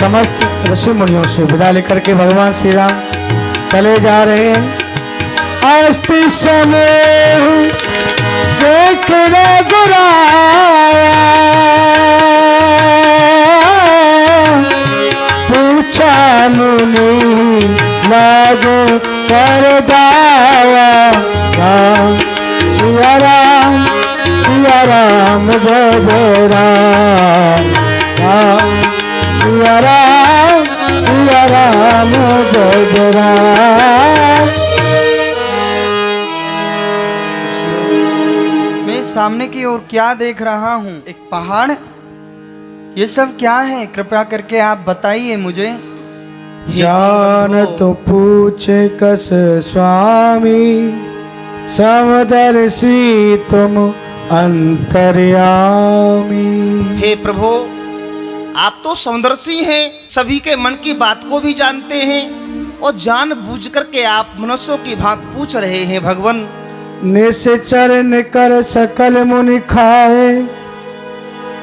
समस्त ऋषि मुनियों से विदा लेकर के भगवान श्री राम चले जा रहे हैं। अस्ति समय देख रघुराया, पूछा मुनि लागो कर दाया, राम सिया राम जय जय राम, राम सिया राम जय जय राम। मैं सामने की ओर क्या देख रहा हूँ? एक पहाड़? ये सब क्या है? कृपया करके आप बताइए मुझे। जान तो पूछे कस स्वामी, समदर्शी तुम अंतर्यामी। हे प्रभु, आप तो समदर्शी हैं, सभी के मन की बात को भी जानते हैं और जानबूझ करके आप मनुष्यों की बात पूछ रहे हैं। भगवान, निश्चर निकर सकल मुनि खाए,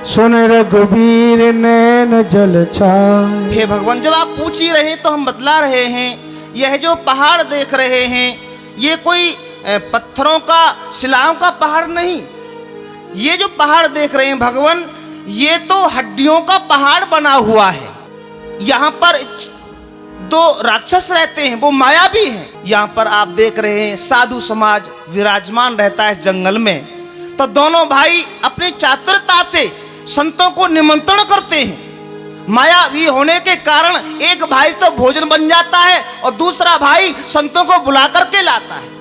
सुन रघुबीर नैन जल छाए। हे भगवान, जब आप पूछ ही रहे तो हम बतला रहे हैं। यह जो पहाड़ देख रहे हैं, ये कोई पत्थरों का, शिलाओं का पहाड़ नहीं। ये जो पहाड़ देख रहे हैं भगवान, ये तो हड्डियों का पहाड़ बना हुआ है। यहाँ पर दो राक्षस रहते हैं, वो मायावी हैं। यहाँ पर आप देख रहे हैं साधु समाज विराजमान रहता है जंगल में। तो दोनों भाई अपनी चातुरता से संतों को निमंत्रण करते हैं। मायावी होने के कारण एक भाई तो भोजन बन जाता है और दूसरा भाई संतों को बुला करके लाता है।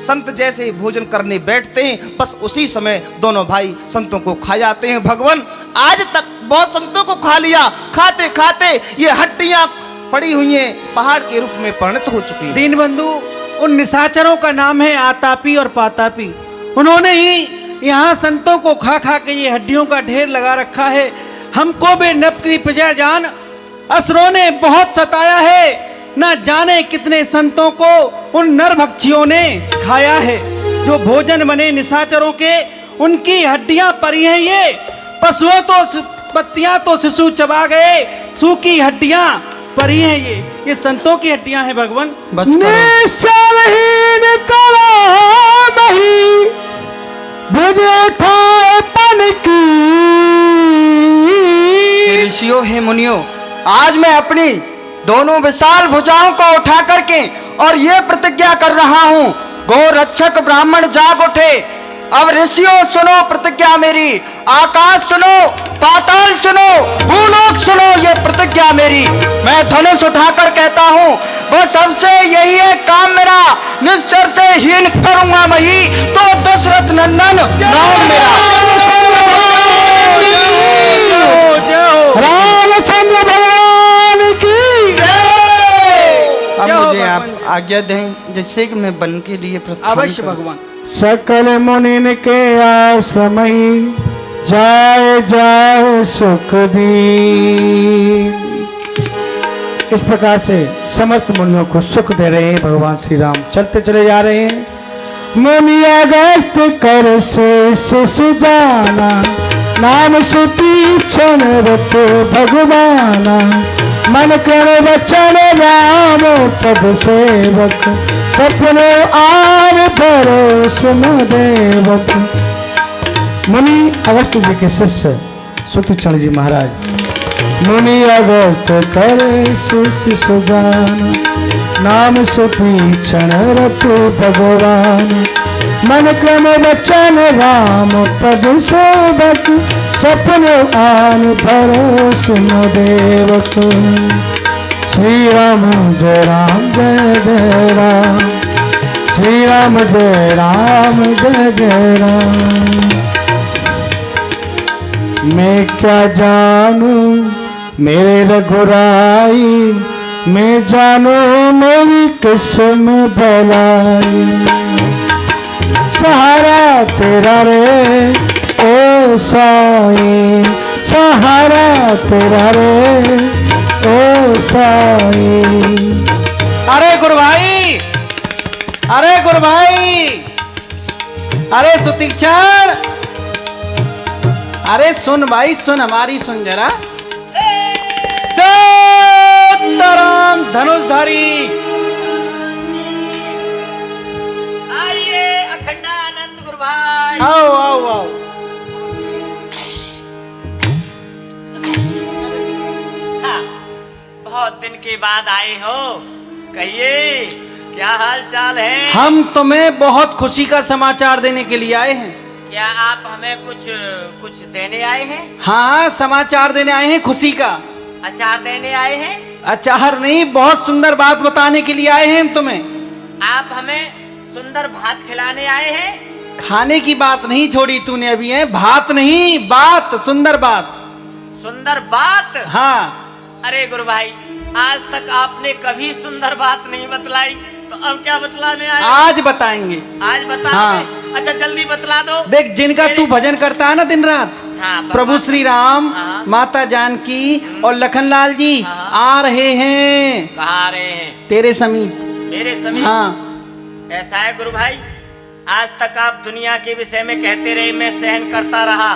संत जैसे ही भोजन करने बैठते हैं, बस उसी समय दोनों भाई संतों को खा जाते हैं। भगवान, आज तक बहुत संतों को खा लिया, खाते खाते ये हड्डियां पड़ी हुई हैं, पहाड़ के रूप में परिणत हो चुकी हैं। दीनबंधु, उन निशाचरों का नाम है आतापी और पातापी। उन्होंने ही यहाँ संतों को खा खा के ये हड्डियों का ढेर लगा रखा है। हमको बे नप की प्रजा जान, असुरों ने बहुत सताया है। न जाने कितने संतों को उन नरभक्षियों ने खाया है। जो भोजन बने निशाचरों के, उनकी हड्डियां पड़ी हैं। ये पशुओं तो पत्तियां तो शिशु चबा गए, सूखी हड्डियां पड़ी हैं। ये संतों की हड्डियां हैं। भगवान, बस निश्चलहीन करो नहीं, भुजे ठाए पन की। ऋषियों, हे मुनियों, आज मैं अपनी दोनों विशाल भुजाओं को उठा करके और ये प्रतिज्ञा कर रहा हूँ, गो रक्षक ब्राह्मण जाग उठे। अब ऋषियों सुनो प्रतिज्ञा मेरी, आकाश सुनो, पाताल सुनो, भूलोक सुनो, ये प्रतिज्ञा मेरी। मैं धनुष उठाकर कहता हूँ, बस सबसे यही है काम मेरा, निश्चर से हीन करूंगा मही, तो दशरथ नंदन नाम मेरा। रामचंद्र भगवान की अब मुझे आप आज्ञा दें, जिससे कि मैं बन के लिए प्रस्थान अवश्य करूं। भगवान। सकल मुनिन के आश्रमई, जाए जाए सुख दी। इस प्रकार से समस्त मुनियों को सुख दे रहे हैं भगवान श्री राम। चलते चले जा रहे हैं। मुनि अगस्त कर से सुजाना, नाम सुती क्षण रत भगवाना। मन कर वचन राम पद सेवक, सपने आर भरोस न देवक। मुनि अगस्त जी के शिष्य सुतीक्षण जी महाराज। मुनि अगस्त करे शिष्य सुजान, नाम सुतीक्षण रत भगवान। मन क्रम वचन राम पद सेवक, सपने आन भरोस न देवक। श्री राम जय जय राम, श्री राम जय जय राम। मैं क्या जानूं मेरे रघुराई, मैं जानू मेरी किस्म भलाई। सहारा तेरा रे ओ साई, सहारा तेरा रे ओ साई। अरे गुरु भाई, अरे गुरु भाई, अरे सुतीक्षण, अरे सुन भाई सुन, हमारी सुन जरा। बहुत दिन के बाद आए हो, कहिए क्या हाल चाल है? हम तुम्हें बहुत खुशी का समाचार देने के लिए आए हैं। क्या आप हमें कुछ देने आए हैं? हाँ, समाचार देने आए हैं खुशी का। अचार देने आए हैं? अचार नहीं, बहुत सुंदर बात बताने के लिए आए हैं हम तुम्हें। आप हमें सुंदर भात खिलाने आए हैं? खाने की बात नहीं छोड़ी तूने अभी, है भात नहीं, बात, सुंदर बात। सुंदर बात? हाँ। अरे गुरु भाई, आज तक आपने कभी सुंदर बात नहीं बतलाई, तो अब क्या बतलाने आए? आज बताएंगे। आज बता? हाँ। अच्छा जल्दी बतला दो। देख, जिनका तू भजन करता है ना दिन रात, हाँ, प्रभु श्री राम, हाँ। माता जानकी और लखनलाल जी हाँ। आ रहे हैं कहाँ आ रहे हैं? तेरे समीप। मेरे समीप? हाँ। ऐसा है गुरु भाई, आज तक आप दुनिया के विषय में कहते रहे, मैं सहन करता रहा,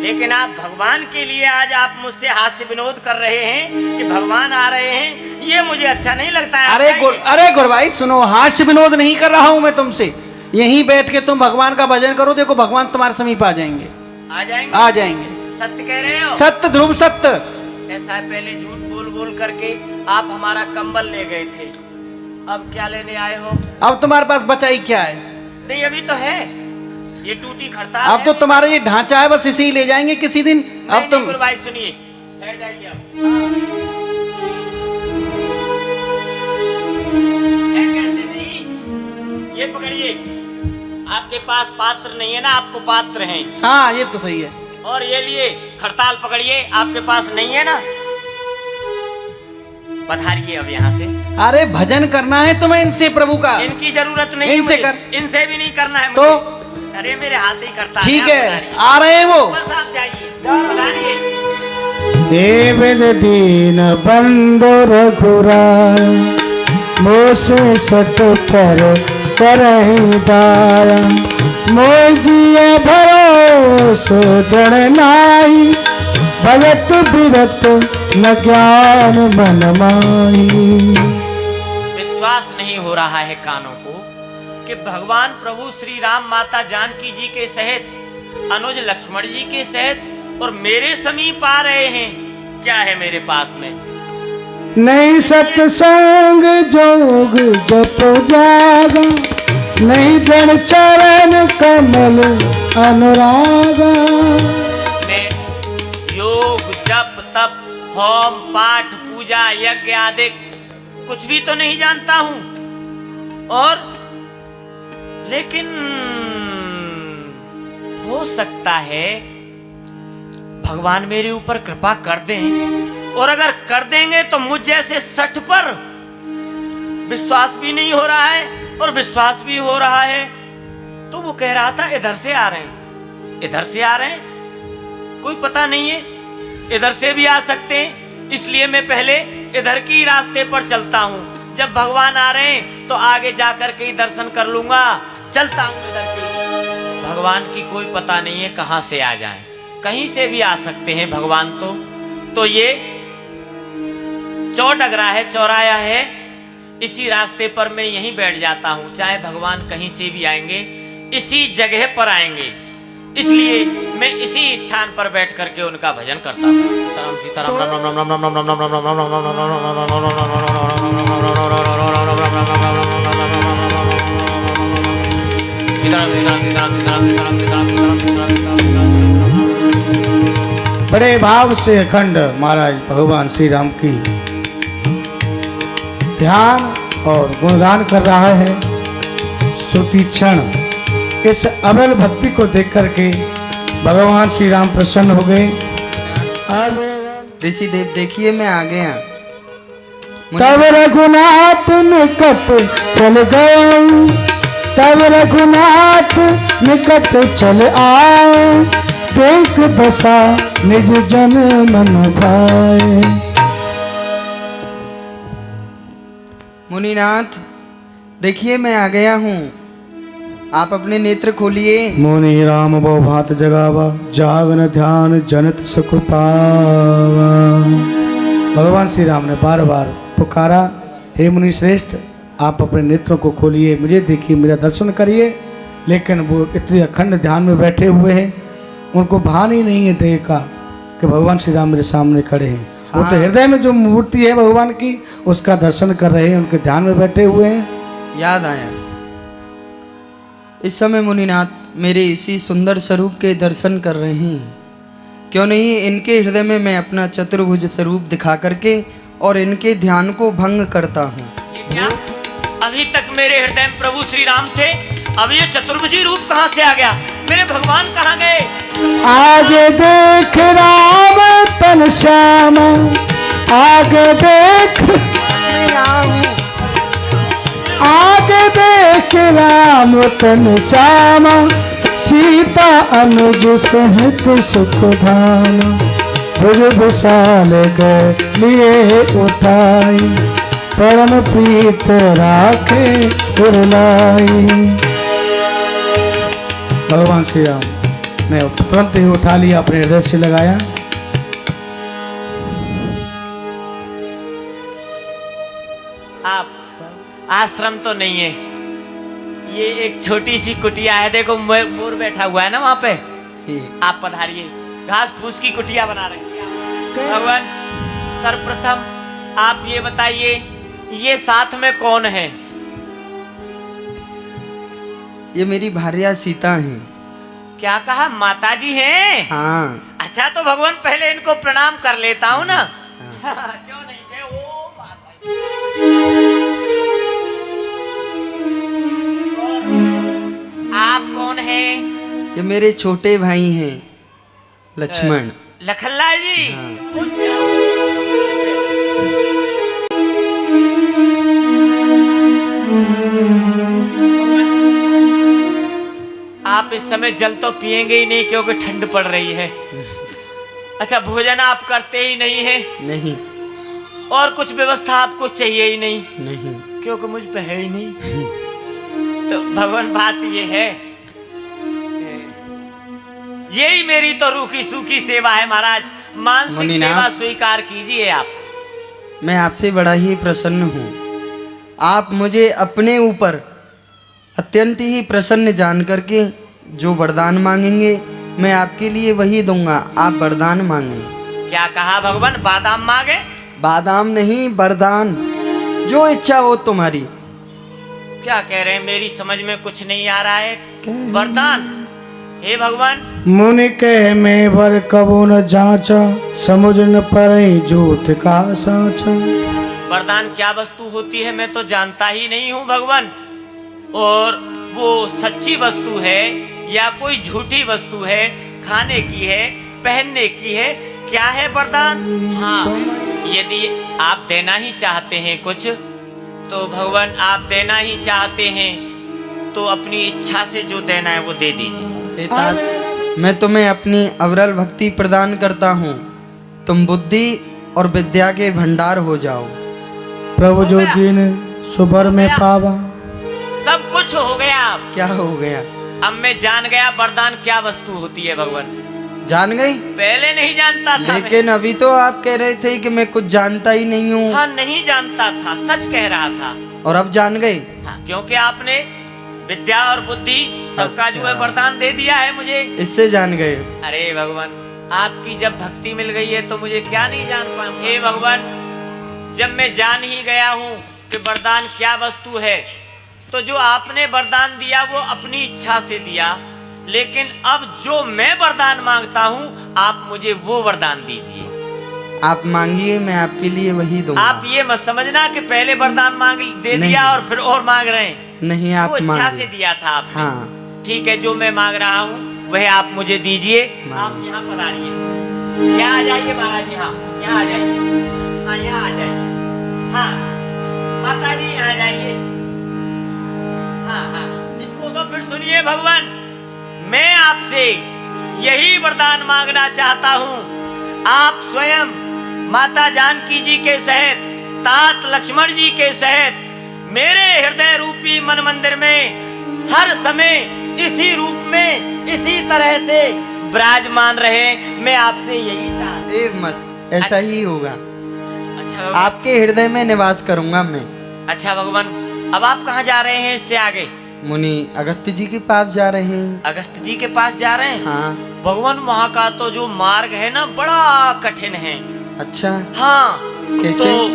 लेकिन आप भगवान के लिए आज आप मुझसे हास्य विनोद कर रहे हैं कि भगवान आ रहे हैं, ये मुझे अच्छा नहीं लगता है। अरे गुरु भाई सुनो, हास्य विनोद नहीं कर रहा हूं मैं तुमसे। यहीं बैठ के तुम भगवान का भजन करो, देखो भगवान तुम्हारे समीप आ जाएंगे। आ जाएंगे? आ जाएंगे। सत्य कह रहे हो? सत्य, ध्रुव सत्य। ऐसा है, पहले झूठ बोल बोल करके आप हमारा कंबल ले गए थे, अब क्या लेने आए हो? अब तुम्हारे पास बचा ही क्या है? नहीं अभी तो है, ये टूटी खड़ताल अब है। तो तुम्हारा ये ढांचा है, बस इसे ही ले जाएंगे किसी दिन। अब तुम गुरु भाई सुनिए, ठहर जाइए अब। है कैसे नहीं? ये पकड़िए, आपके पास पात्र नहीं है ना, आपको पात्र हैं। हाँ, ये तो सही है। और ये लिए खड़ताल पकड़िए, आपके पास नहीं है ना, पधारिए अब यहाँ से। अरे भजन करना है तुम्हें इनसे प्रभु का। इनकी जरूरत नहीं, इनसे मुझे। कर। इनसे भी नहीं करना है तो मुझे। अरे मेरे हाथ ही करता ठीक है, है, आ रहे हैं वो। बस आप जाइए, पधारिए। देवन दीन बंदो रघुराय, मोसे सत पर करहि दाया, मोजिए भरोसो दृढ़ नाहि, भगत बिरत न ज्ञान मन माही। विश्वास नहीं हो रहा है कानों को कि भगवान प्रभु श्री राम, माता जानकी जी के सहित, अनुज लक्ष्मण जी के सहित और मेरे समीप आ रहे हैं। क्या है मेरे पास में? नहीं सत्संग जोग जप जागा, नहीं दृढ़ चरण कमल अनुरागा। मैं योग जप तप होम पाठ पूजा यज्ञ आदि कुछ भी तो नहीं जानता हूं, और लेकिन हो सकता है भगवान मेरे ऊपर कृपा कर दें, और अगर कर देंगे तो मुझ जैसे 60 पर विश्वास भी नहीं हो रहा है और विश्वास भी हो रहा है। तो वो कह रहा था इधर से आ रहे हैं, इधर से आ रहे हैं, कोई पता नहीं है, इधर से भी आ सकते हैं, इसलिए मैं पहले इधर की रास्ते पर चलता हूँ। जब भगवान आ रहे हैं तो आगे जाकर के ही दर्शन कर लूंगा, चलता हूँ इधर के। भगवान की कोई पता नहीं है कहाँ से आ जाएं, कहीं से भी आ सकते हैं भगवान। तो ये चौडगरा है, चौराया है, इसी रास्ते पर मैं यहीं बैठ जाता हूँ, चाहे भगवान कहीं से भी आएंगे, इसी जगह पर आएंगे, इसलिए मैं इसी स्थान पर बैठ करके उनका भजन करता हूँ। सीताराम सीताराम राम राम राम राम राम राम राम राम राम राम बड़े भाव से अखंड महाराज भगवान श्री राम की ध्यान और गुणगान कर रहा है। श्रुति क्षण इस अविरल भक्ति को देख करके भगवान श्री राम प्रसन्न हो गए। अब ऋषि देव देखिए मैं आ गया। तब रघुनाथ निकट चल गए, तब रघुनाथ निकट चल आए, देख दशा निज जन मन भाए। मुनिनाथ देखिए मैं आ गया हूँ, आप अपने नेत्र खोलिए। मुनि राम वो भात जगावा, जागन ध्यान जनत सुख पावा। भगवान श्री राम ने बार बार पुकारा, हे मुनि श्रेष्ठ आप अपने नेत्रों को खोलिए, मुझे देखिए, मेरा दर्शन करिए। लेकिन वो इतने अखंड ध्यान में बैठे हुए हैं, उनको भान ही नहीं है देह का कि भगवान श्री राम मेरे सामने खड़े हैं। वो तो हृदय में जो मूर्ति है भगवान की उसका दर्शन कर रहे हैं, उनके ध्यान में बैठे हुए हैं। याद आया, इस समय मुनिनाथ मेरे इसी सुंदर स्वरूप के दर्शन कर रहे हैं। क्यों नहीं इनके हृदय में मैं अपना चतुर्भुज स्वरूप दिखा करके और इनके ध्यान को भंग करता हूँ। ये क्या? अभी तक मेरे हृदय में प्रभु श्री राम थे, अब ये चतुर्भुजी रूप कहाँ से आ गया? मेरे भगवान कहाँ गए? आगे देख राम तन श्याम, आगे देख आगे देख राम तन श्याम, सीता अनुज सहित सुख धाम, भुज विशाल गए लिए उठाई, परम प्रीत राखे उरलाई। भगवान श्री राम ने तुरंत ही उठा लिया, अपने हृदय से लगाया। आप आश्रम तो नहीं है, ये एक छोटी सी कुटिया है। देखो मोर बैठा हुआ है ना वहाँ पे। आप पधारिए, घास फूस की कुटिया बना रहे हैं। भगवान सर्वप्रथम आप ये बताइए, ये साथ में कौन है? ये मेरी भार्या सीता है। क्या कहा? माता जी हैं? हाँ। अच्छा, तो भगवान पहले इनको प्रणाम कर लेता हूँ ना। क्यों नहीं थे? ओ माता जी। आप कौन है? ये मेरे छोटे भाई हैं लक्ष्मण। लखनलाल जी। हाँ। आप इस समय जल तो पिएंगे ही नहीं क्योंकि ठंड पड़ रही है। अच्छा, भोजन आप करते ही नहीं है? नहीं। और कुछ व्यवस्था आपको चाहिए ही नहीं? नहीं। क्योंकि मुझ पे है ही नहीं। तो भगवान बात ये है, यही मेरी तो रूखी सूखी सेवा है महाराज। मानसिक मुनिनाथ, सेवा स्वीकार कीजिए आप। मैं आपसे बड़ा ही प्रसन्न हूँ। आप मुझे अपने ऊपर अत्यंत ही प्रसन्न जान करके जो वरदान मांगेंगे मैं आपके लिए वही दूंगा। आप वरदान मांगे। क्या कहा भगवान? बादाम मांगे? बादाम नहीं, वरदान, जो इच्छा हो तुम्हारी। क्या कह रहे हैं? मेरी समझ में कुछ नहीं आ रहा है। वरदान? हे भगवान। मुनि कह मैं वर कबो न जाचा, समुझ न परे जोत का साचा। वरदान क्या वस्तु होती है मैं तो जानता ही नहीं हूँ भगवान। और वो सच्ची वस्तु है या कोई झूठी वस्तु है? खाने की है, पहनने की है, क्या है वरदान? हाँ, यदि आप देना ही चाहते हैं कुछ, तो भगवान आप देना ही चाहते हैं तो अपनी इच्छा से जो देना है वो दे दीजिए। तात, मैं तुम्हें अपनी अविरल भक्ति प्रदान करता हूँ। तुम बुद्धि और विद्या के भंडार हो जाओ। प्रभु जो दिन सुबर में पावा। सब कुछ हो गया। आप क्या हो गया? अब मैं जान गया वरदान क्या वस्तु होती है भगवान। जान गई? पहले नहीं जानता था लेकिन अभी तो आप कह रहे थे कि मैं कुछ जानता ही नहीं हूँ। हाँ, नहीं जानता था, सच कह रहा था। और अब जान गए? हाँ, क्योंकि आपने विद्या और बुद्धि सबका जो है वरदान दे दिया है मुझे। इससे जान गए? अरे भगवान, आपकी जब भक्ति मिल गई है तो मुझे क्या नहीं जान पाऊंगा। हे भगवान, जब मैं जान ही गया हूँ कि वरदान क्या वस्तु है, तो जो आपने वरदान दिया वो अपनी इच्छा से दिया, लेकिन अब जो मैं वरदान मांगता हूँ आप मुझे वो वरदान दीजिए। आप मांगिए, मैं आपके लिए वही दूंगा। आप ये मत समझना कि पहले वरदान मांग दे दिया और फिर और मांग रहे हैं। नहीं, आप वो इच्छा मांगिए। से दिया था आपने। हाँ। ठीक है, जो मैं मांग रहा हूँ वह आप मुझे दीजिए। आप यहाँ पधारिए, यहाँ आ जाइए महाराज, यहाँ आ जाइए। हाँ, यहाँ आ जाइए। हाँ माता जी, यहाँ आ जाइए। हाँ हाँ, इसको तो फिर सुनिए भगवान, मैं आपसे यही वरदान मांगना चाहता हूँ। आप स्वयं माता जानकी जी के सहित, तात लक्ष्मण जी के सहित मेरे हृदय रूपी मन मंदिर में हर समय इसी रूप में, इसी तरह से विराजमान रहे। मैं आपसे यही चाहता। मत, ऐसा ही होगा। अच्छा, आपके हृदय में निवास करूंगा मैं। अच्छा भगवान, अब आप कहाँ जा रहे हैं? इससे आगे मुनि अगस्त जी के पास जा रहे हैं। अगस्त जी के पास जा रहे हैं? हाँ। भगवान, वहाँ का तो जो मार्ग है ना बड़ा कठिन है। अच्छा, हाँ। कैसे? तो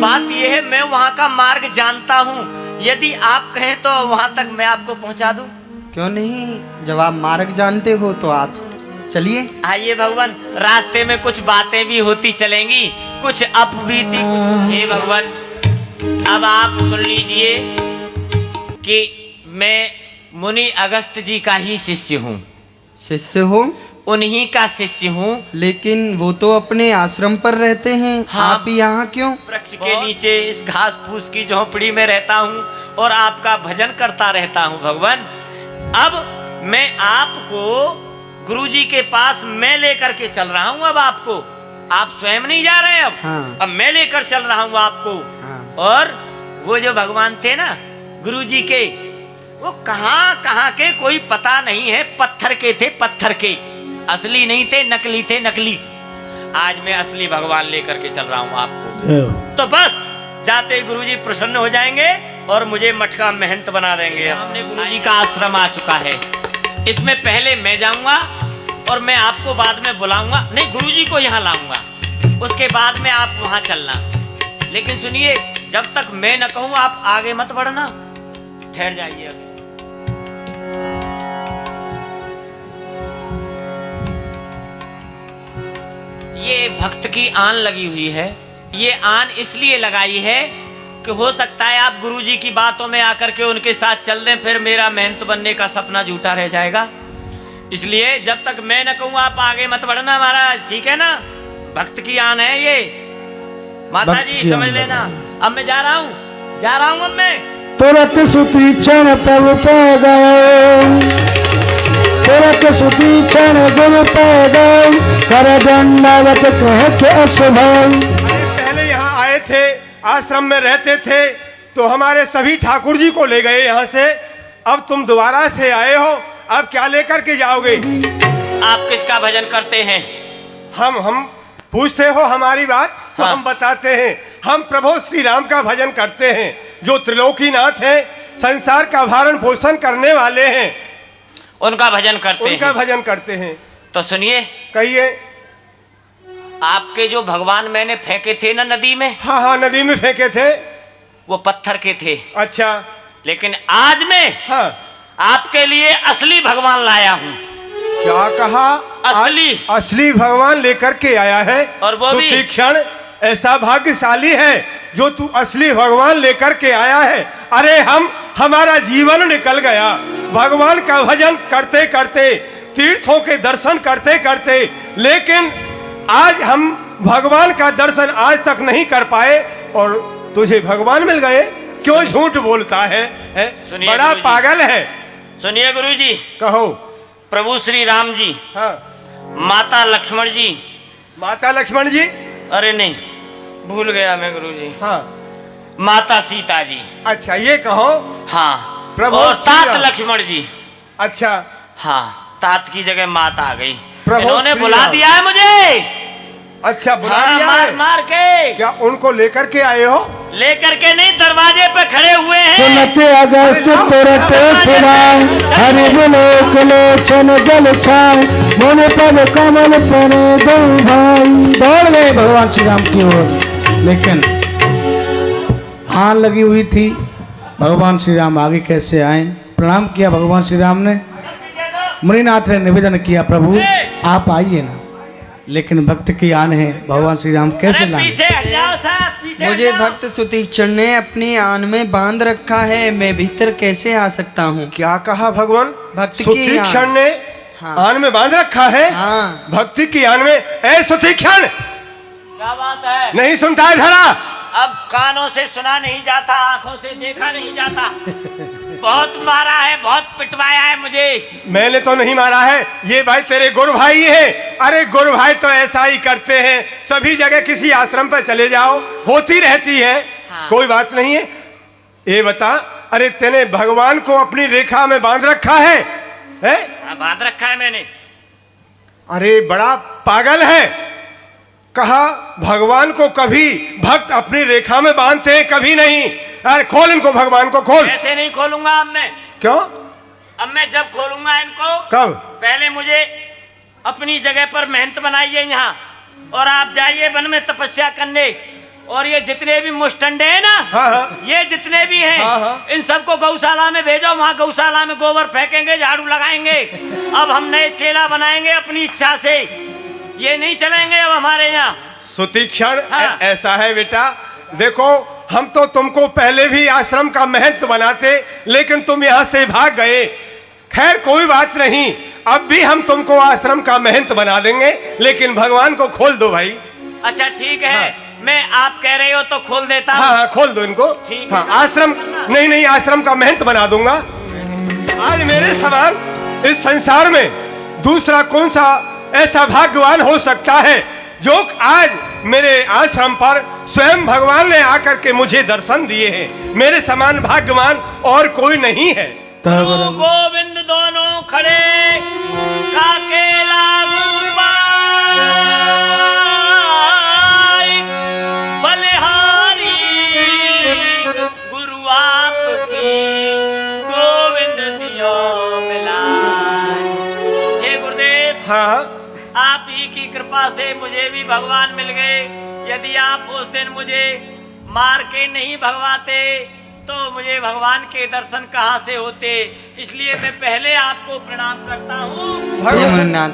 बात यह है, मैं वहाँ का मार्ग जानता हूँ। यदि आप कहें तो वहाँ तक मैं आपको पहुँचा दूँ। क्यों नहीं, जब आप मार्ग जानते हो तो आप चलिए। आइए भगवान, रास्ते में कुछ बातें भी होती चलेंगी, कुछ अपबीती। हे भगवान, अब आप सुन लीजिए कि मैं मुनि अगस्त जी का ही शिष्य हूँ। शिष्य हो? उन्हीं का शिष्य हूँ। लेकिन वो तो अपने आश्रम पर रहते हैं, हाँ। आप यहाँ क्यों? वृक्ष के नीचे इस घास फूस की झोपड़ी में रहता हूँ और आपका भजन करता रहता हूँ भगवान। अब मैं आपको गुरुजी के पास मैं लेकर के चल रहा हूँ। अब आपको, आप स्वयं नहीं जा रहे हैं अब। हाँ। अब मैं लेकर चल रहा हूँ आपको। हाँ। और वो जो भगवान थे ना गुरुजी के, वो कहाँ कहाँ के कोई पता नहीं है। पत्थर के थे, पत्थर के, असली नहीं थे, नकली थे, नकली। आज मैं असली भगवान लेकर के चल रहा हूँ आपको। तो बस जाते गुरुजी प्रसन्न हो जाएंगे और मुझे मठ का महंत बना देंगे। हमने गुरुजी का आश्रम आ चुका है, इसमें पहले मैं जाऊंगा और मैं आपको बाद में बुलाऊंगा। नहीं, गुरुजी को यहाँ लाऊंगा, उसके बाद में आप वहाँ चलना। लेकिन सुनिए, जब तक मैं न कहूँ आप आगे मत बढ़ना, ठहर जाइए अभी। ये भक्त की आन लगी हुई है। ये आन इसलिए लगाई है कि हो सकता है आप गुरुजी की बातों में आकर के उनके साथ चल दें, फिर मेरा महंत बनने का सपना झूठा रह जाएगा। इसलिए जब तक मैं न कहूँ आप आगे मत बढ़ना महाराज, ठीक है ना? भक्त की आन है ये, माता जी समझ लेना। अब मैं जा रहा हूँ अब मैं। तुरत सुती क्षण प्रभु पै गए, तुरत सुती क्षण गुरु पै गए, कर दंडवत कह के असभय। पहले यहाँ आए थे, आश्रम में रहते थे, तो हमारे सभी ठाकुर जी को ले गए यहाँ से। अब तुम दोबारा से आए हो, अब क्या लेकर के जाओगे? आप किसका भजन करते हैं? हम पूछते हो हमारी बात तो हाँ। हम बताते हैं। हम प्रभु श्री राम का भजन करते हैं, जो त्रिलोकीनाथ हैं, संसार का भरण पोषण करने वाले हैं, उनका भजन करते उनका हैं। भजन करते हैं। तो सुनिए, कहिए। आपके जो भगवान मैंने फेंके थे ना नदी में, हाँ हाँ, नदी में फेंके थे, वो पत्थर के थे। अच्छा। लेकिन आज मैं हाँ, आपके लिए असली भगवान लाया हूँ। क्या कहा? असली। असली भगवान लेकर के आया है। और वो भी- सुतीक्षण, ऐसा भाग्यशाली है जो तू असली भगवान लेकर के आया है। अरे हमारा जीवन निकल गया भगवान का भजन करते करते, तीर्थों के दर्शन करते करते, लेकिन आज हम भगवान का दर्शन आज तक नहीं कर पाए और तुझे भगवान मिल गए। क्यों झूठ बोलता है? सुनिए बड़ा गुरुजी। पागल है। सुनिए गुरुजी, कहो। प्रभु श्री राम जी, हाँ, माता लक्ष्मण जी, माता लक्ष्मण जी। अरे नहीं, भूल गया मैं गुरुजी, हाँ, माता सीता जी। अच्छा, ये कहो। हाँ, प्रभु और श्री तात राम। लक्ष्मण जी। अच्छा, हाँ, तात की जगह माता आ गई। प्रभु इन्होंने श्री बुला राम। दिया है मुझे। अच्छा, बुला हाँ, दिया मार है। मार के क्या उनको लेकर के आए हो? लेकर के नहीं, दरवाजे पे खड़े हुए हैं। सुनते अगस्त तुरत फिराए, हरि बिलोक लोचन जल छाए, मोने पद कमल पर दो भाई। दौड़ गए भगवान श्री राम की ओर, लेकिन आन लगी हुई थी। भगवान श्री राम आगे कैसे आए? प्रणाम किया भगवान श्री राम ने। मुनिनाथ ने निवेदन किया, प्रभु आप आइए ना, लेकिन भक्त की आन है, भगवान श्री राम कैसे अरे लाए? पीछे हट जाओ साहब, पीछे हट मुझे जाओ। भक्त सुतीक्षण ने अपनी आन में बांध रखा है, मैं भीतर कैसे आ सकता हूँ? क्या कहा भगवान? भक्त की सुतीक्षण आन। ने हाँ। आन में बांध रखा है। हाँ। भक्ति की आन में। ए सुतीक्षण, क्या बात है? नहीं सुनता है धरा? अब कानों से सुना नहीं जाता, आंखों से देखा नहीं जाता। बहुत मारा है, बहुत पिटवाया है मुझे। मैंने तो नहीं मारा है, ये भाई तेरे गुरु भाई हैं। अरे गुरु भाई तो ऐसा ही करते हैं, सभी जगह किसी आश्रम पर चले जाओ, होती रहती है। हाँ। कोई बात नहीं है। ये बता, अरे तेने भगवान को अपनी रेखा में बांध रखा है? हाँ, बांध रखा है मैंने। अरे बड़ा पागल है। कहा भगवान को कभी भक्त अपनी रेखा में बांधते हैं, कभी नहीं। अरे खोल इनको, भगवान को खोल। ऐसे नहीं खोलूंगा अब मैं। क्यों? अब मैं जब खोलूंगा इनको, कब? पहले मुझे अपनी जगह पर महंत बनाइए यहाँ। और आप जाइए वन में तपस्या करने। और ये जितने भी मुस्टंडे हैं ना, हाँ हाँ ये जितने भी हैं, हाँ, हाँ। इन सबको गौशाला में भेजो। वहाँ गौशाला में गोबर फेंकेंगे, झाड़ू लगाएंगे। अब हम नए चेला बनाएंगे अपनी इच्छा से, ये नहीं चलेंगे अब हमारे यहाँ। सुतीक्षण हाँ। ऐसा है बेटा, देखो हम तो तुमको पहले भी आश्रम का महंत बनाते, लेकिन तुम यहाँ से भाग गए। खैर कोई बात नहीं, अब भी हम तुमको आश्रम का महंत बना देंगे, लेकिन भगवान को खोल दो भाई। अच्छा ठीक है, हाँ। मैं आप कह रहे हो तो खोल देता हूँ। हाँ हाँ खोल दो इनको। ठीक है। हाँ आश्रम नहीं, आश्रम का महंत बना दूंगा। आज मेरे समान इस संसार में दूसरा कौन सा ऐसा भाग्यवान हो सकता है जो आज मेरे आश्रम पर स्वयं भगवान ने आकर के मुझे दर्शन दिए हैं। मेरे समान भाग्यवान और कोई नहीं है। गुरु गोविंद दोनों खड़े, काके लागू पाई, बलिहारी गुरु आपकी गोविंद दियो मिलाय। हे गुरुदेव, हाँ आप ही की कृपा से मुझे भी भगवान मिल गए। यदि आप उस दिन मुझे मार के नहीं भगवाते तो मुझे भगवान के दर्शन कहाँ से होते। इसलिए मैं पहले आपको प्रणाम करता हूँ। हे भगवान मुनिनाथ,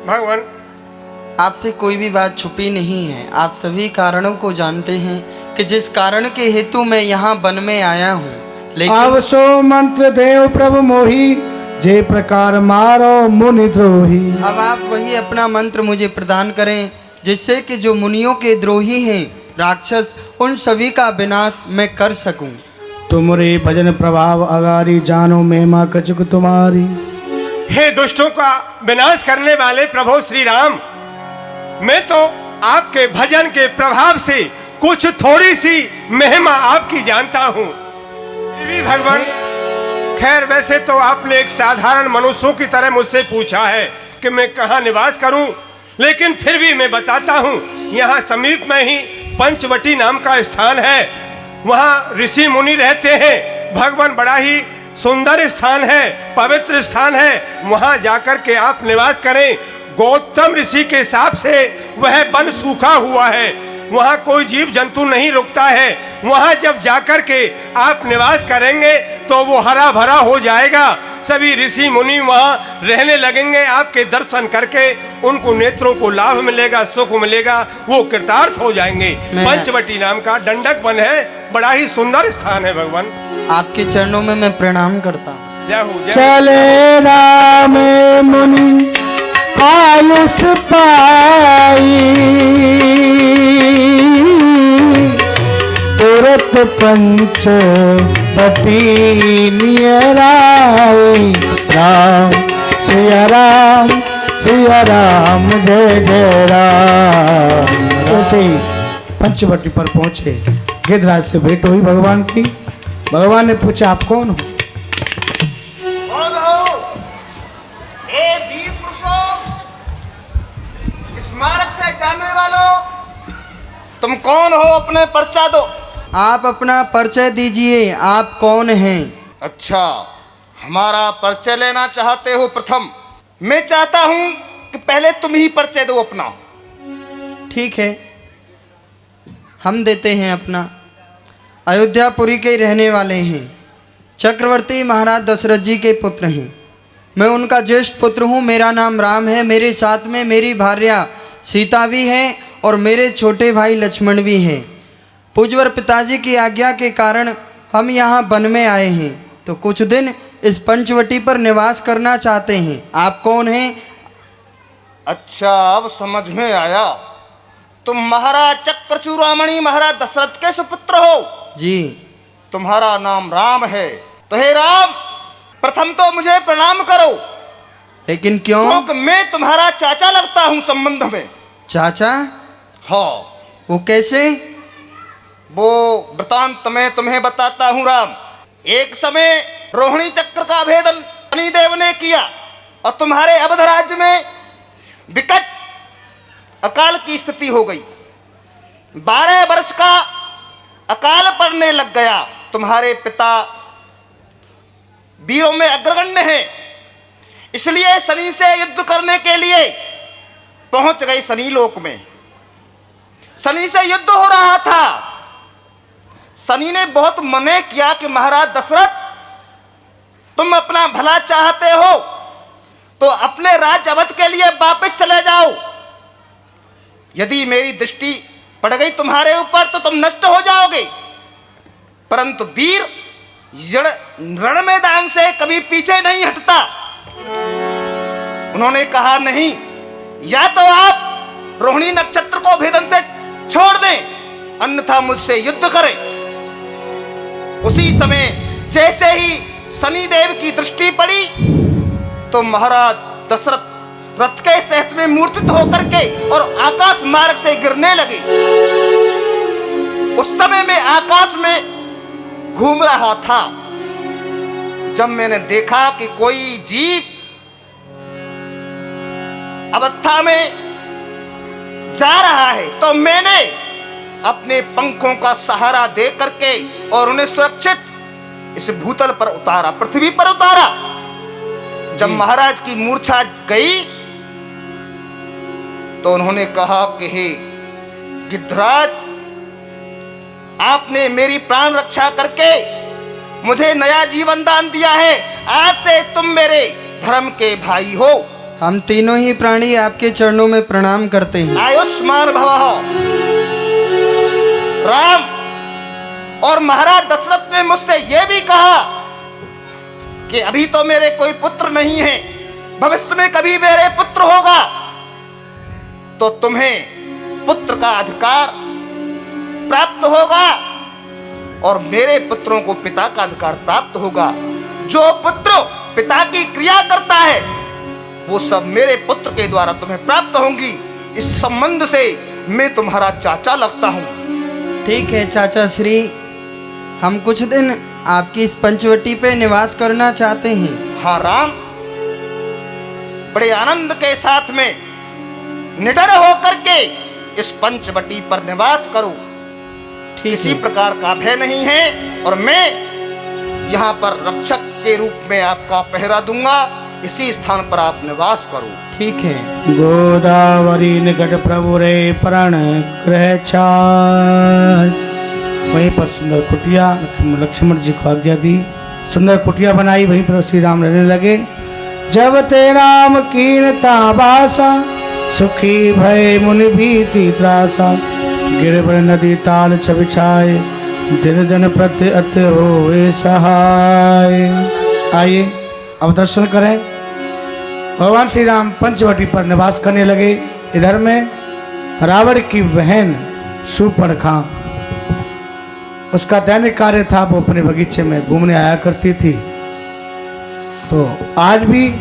भगवान आपसे कोई भी बात छुपी नहीं है। आप सभी कारणों को जानते हैं कि जिस कारण के हेतु मैं यहाँ वन में आया हूँ, लेकिन अब सो मंत्र देव प्रभु मोही, जे प्रकार मारो मुनि द्रोही। अब आप वही अपना मंत्र मुझे प्रदान करें, जिससे कि जो मुनियों के द्रोही हैं राक्षस, उन सभी का विनाश मैं कर सकूं। तुमरे भजन प्रभाव अगारी, जानो महिमा कचुक तुम्हारी। हे दुष्टों का विनाश करने वाले प्रभु श्री राम, मैं तो आपके भजन के प्रभाव से कुछ थोड़ी सी महिमा आपकी जानता हूँ। भगवान खैर वैसे तो आपने एक साधारण मनुष्यों की तरह मुझसे पूछा है कि मैं कहाँ निवास करूं, लेकिन फिर भी मैं बताता हूं। यहाँ समीप में ही पंचवटी नाम का स्थान है, वहाँ ऋषि मुनि रहते हैं। भगवान बड़ा ही सुंदर स्थान है, पवित्र स्थान है, वहाँ जाकर के आप निवास करें। गौतम ऋषि के हिसाब से वह वन सूखा हुआ है, वहाँ कोई जीव जंतु नहीं रुकता है। वहाँ जब जाकर के आप निवास करेंगे तो वो हरा भरा हो जाएगा। सभी ऋषि मुनि वहाँ रहने लगेंगे, आपके दर्शन करके उनको नेत्रों को लाभ मिलेगा, सुख मिलेगा, वो कृतार्थ हो जाएंगे। पंचवटी नाम का दंडक वन है, बड़ा ही सुंदर स्थान है। भगवान आपके चरणों में मैं प्रणाम करता हूँ। जय हो, जय हो। चले राम मुनि आयुष पाई, तुरत पंच बटी नियराई। राम सिया राम, सिया राम जय जय राम। ऐसे ही पंचवटी पर पहुंचे, गिद्धराज से भेंट हुई भगवान की। भगवान ने पूछा आप कौन हो? कौन हो? ए वीर पुरुषों, स्मारक से जानने वालों, तुम कौन हो? अपने पर्चा दो। आप अपना परिचय दीजिए, आप कौन हैं? अच्छा, हमारा परिचय लेना चाहते हो? प्रथम मैं चाहता हूं कि पहले तुम ही परिचय दो अपना। ठीक है, हम देते हैं अपना। अयोध्यापुरी के रहने वाले हैं, चक्रवर्ती महाराज दशरथ जी के पुत्र हैं। मैं उनका ज्येष्ठ पुत्र हूँ। मेरा नाम राम है। मेरे साथ में मेरी भार्या सीता भी है और मेरे छोटे भाई लक्ष्मण भी हैं। पूज्यवर पिताजी की आज्ञा के कारण हम यहाँ वन में आए हैं, तो कुछ दिन इस पंचवटी पर निवास करना चाहते हैं। आप कौन हैं? अच्छा, अब समझ में आया। तुम महाराज चक्रचूड़ामणि महाराज दशरथ के सुपुत्र हो। जी। तुम्हारा नाम राम है, तो हे राम, प्रथम तो मुझे प्रणाम करो। लेकिन क्यों? क्योंकि मैं तुम्हारा चाचा लगता हूँ संबंध में। चाचा? हाँ, वो कैसे? वो वृतांत मैं तुम्हें बताता हूँ राम। एक समय रोहिणी चक्र का भेदन शनिदेव ने किया और तुम्हारे अवध राज्य में विकट अकाल की स्थिति हो गई। 12 वर्ष का अकाल पड़ने लग गया। तुम्हारे पिता वीरों में अग्रगण्य हैं, इसलिए शनि से युद्ध करने के लिए पहुंच गए शनि लोक में। शनि से युद्ध हो रहा था। शनि ने बहुत मने किया कि महाराज दशरथ, तुम अपना भला चाहते हो तो अपने राज्य अवध के लिए वापस चले जाओ। यदि मेरी दृष्टि पड़ गई तुम्हारे ऊपर तो तुम नष्ट हो जाओगे। परंतु वीर रण मैदान से कभी पीछे नहीं हटता। उन्होंने कहा नहीं, या तो आप रोहिणी नक्षत्र को भेदन से छोड़ दें, अन्यथा मुझसे युद्ध करें। उसी समय जैसे ही शनिदेव की दृष्टि पड़ी तो महाराज दशरथ रथ के सहित में मूर्छित होकर के और आकाश मार्ग से गिरने लगे। उस समय मैं आकाश में घूम रहा था। जब मैंने देखा कि कोई जीव अवस्था में जा रहा है तो मैंने अपने पंखों का सहारा दे करके और उन्हें सुरक्षित इस भूतल पर उतारा, पृथ्वी पर उतारा। जब महाराज की मूर्छा गई तो उन्होंने कहा कि हे गिद्धराज, आपने मेरी प्राण रक्षा करके मुझे नया जीवन दान दिया है। आज से तुम मेरे धर्म के भाई हो। हम तीनों ही प्राणी आपके चरणों में प्रणाम करते हैं। आयुष्मान भवः। राम और महाराज दशरथ ने मुझसे यह भी कहा कि अभी तो मेरे कोई पुत्र नहीं है, भविष्य में कभी मेरे पुत्र होगा तो तुम्हें पुत्र का अधिकार प्राप्त होगा और मेरे पुत्रों को पिता का अधिकार प्राप्त होगा। जो पुत्र पिता की क्रिया करता है वो सब मेरे पुत्र के द्वारा तुम्हें प्राप्त होंगी। इस संबंध से मैं तुम्हारा चाचा लगता हूं। ठीक है चाचा श्री, हम कुछ दिन आपकी इस पंचवटी पे निवास करना चाहते हैं। हाँ राम, बड़े आनंद के साथ में निडर होकर के इस पंचवटी पर निवास करो। किसी प्रकार का भय नहीं है और मैं यहाँ पर रक्षक के रूप में आपका पहरा दूंगा। इसी स्थान पर आप निवास करो। ठीक है। गोदावरी निकट प्रभु रे प्रण ग्रह छाय। वहीं पर सुंदर कुटिया लक्ष्मण जी को आज्ञा दी, सुंदर कुटिया बनाई। वहीं पर श्री राम रहने लगे। जब ते राम कीर्ता बासा, सुखी भय मुनि भीति त्रासा। गिरवर नदी ताल छबिछाए, दिन दिन प्रति अत होए सहाय। आइए अब दर्शन करें। भगवान श्री राम पंचवटी पर निवास करने लगे। इधर में रावण की बहन शूर्पणखा, उसका दैनिक कार्य था वो अपने बगीचे में घूमने आया करती थी। तो आज भी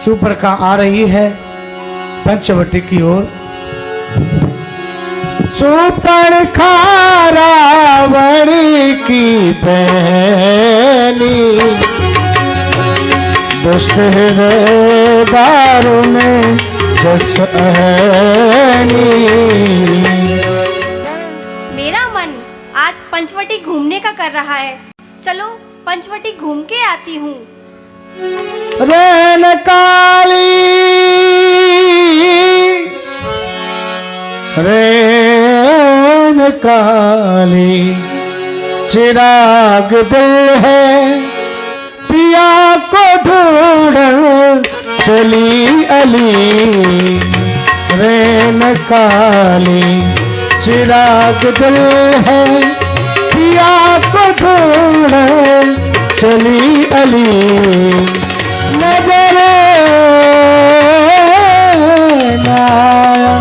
शूर्पणखा आ रही है पंचवटी की ओर। शूर्पणखा रावण की बहनी, दुष्ट हृदय दारुण जस अहनी। मेरा मन आज पंचवटी घूमने का कर रहा है। चलो पंचवटी घूम के आती हूँ। रैन काली रैन काली, चिराग दिल है पिया को ढूंढ चली अली। रैन काली चिराग दिल है पिया को ढूंढ चली अली। नजर न आया,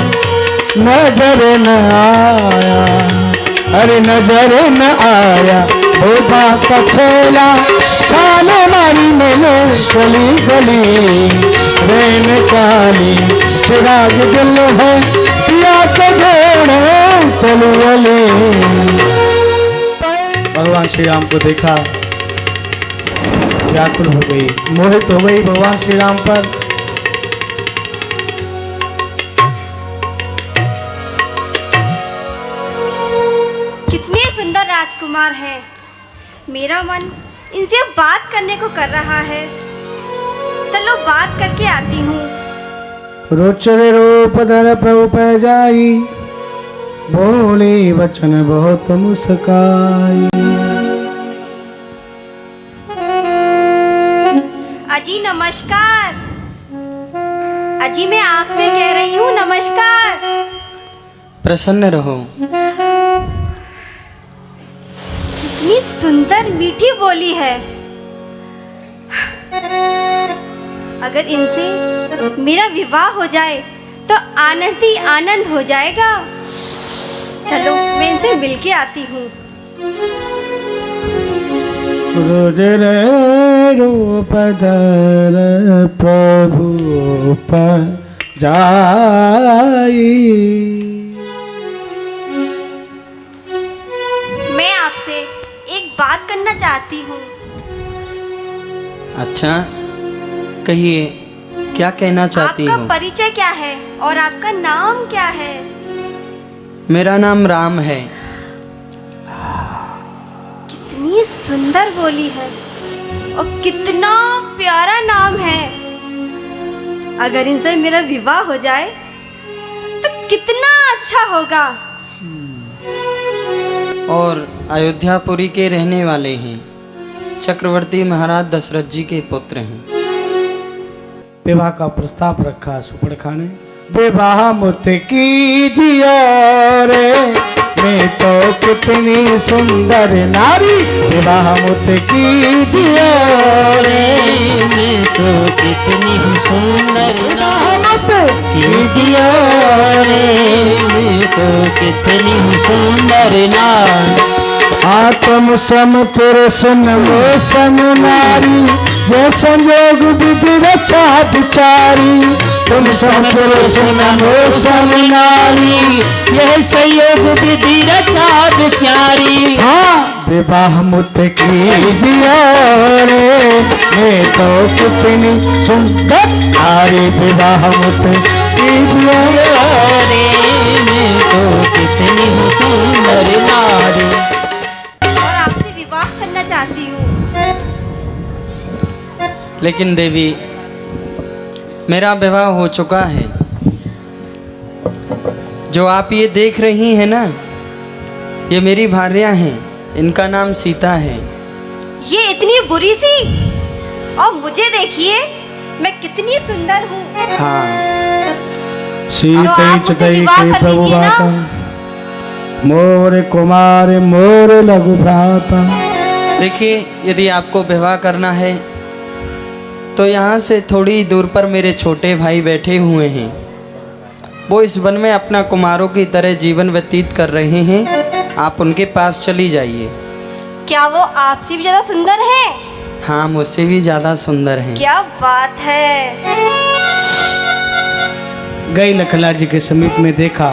नजर न आया, अरे नजर न आया भोपा का छेला, छान मारी मैंने गली गली। रैन काली चिराग दिल है पिया को ढूंढ चली अली। भगवान श्री राम को देखा, व्याकुल हो गई, मोहित हो गई भगवान श्री राम पर। कितने सुंदर राजकुमार हैं। मेरा मन इनसे बात करने को कर रहा है। चलो बात करके आती हूँ। रोचरे रूप धर प्रभु पै जाई, बोले वचन बहुत मुस्काई। अजी नमस्कार। अजी मैं आपसे कह रही हूँ नमस्कार। प्रसन्न रहो। इतनी सुंदर मीठी बोली है। अगर इनसे मेरा विवाह हो जाए तो आनंद ही आनंद हो जाएगा। चलो मैं इनसे मिलके आती हूँ। रोचरे रूप धर प्रभु पै जाई। मैं आपसे एक बात करना चाहती हूँ। अच्छा, कहिए, क्या कहना चाहती आपका हो? परिचय क्या है और आपका नाम क्या है? मेरा नाम राम है। कितनी सुंदर बोली है और कितना प्यारा नाम है। अगर इनसे मेरा विवाह हो जाए तो कितना अच्छा होगा। और अयोध्यापुरी के रहने वाले हैं। चक्रवर्ती महाराज दशरथ जी के पुत्र हैं। विवाह का प्रस्ताव रखा सुपर्णखा ने। विवाह मुत कीजिए रे, मैं तो कितनी सुंदर नारी। विवाह मुत कीजिए रे, मैं तो कितनी सुंदर मत कीजिए रे, मैं तो कितनी सुंदर नारी। आत्म सम पुरुष नमो सम नारी, ये संयोग विधि रक्षा विचारी। तुम सम पुरुष नमो सम नारी, यह संयोग विधि रक्षा विचारी। हाँ, विवाह मुत कीजिए रे, मैं तो कितनी सुंदर नारी। विवाह मुत कीजिए रे, मैं तो कितनी सुंदर नारी। और आपसे विवाह करना चाहती हूँ। लेकिन देवी, मेरा विवाह हो चुका है। जो आप ये देख रही हैं ना, ये मेरी भार्या हैं। इनका नाम सीता है। ये इतनी बुरी सी, और मुझे देखिए मैं कितनी सुंदर हूँ। हाँ, सीते आप मुझसे चतई विवाह के कर प्रभु लीजिए ना। बाता, मोर कुमार मोर लघु भ्राता। देखिए, यदि आपको विवाह करना है तो यहाँ से थोड़ी दूर पर मेरे छोटे भाई बैठे हुए हैं। वो इस वन में अपना कुमारों की तरह जीवन व्यतीत कर रहे हैं। आप उनके पास चली जाइए। क्या वो आपसे भी ज्यादा सुंदर है? हाँ, मुझसे भी ज़्यादा सुंदर हैं। क्या बात है। गई लखनलाल जी के समीप में देखा,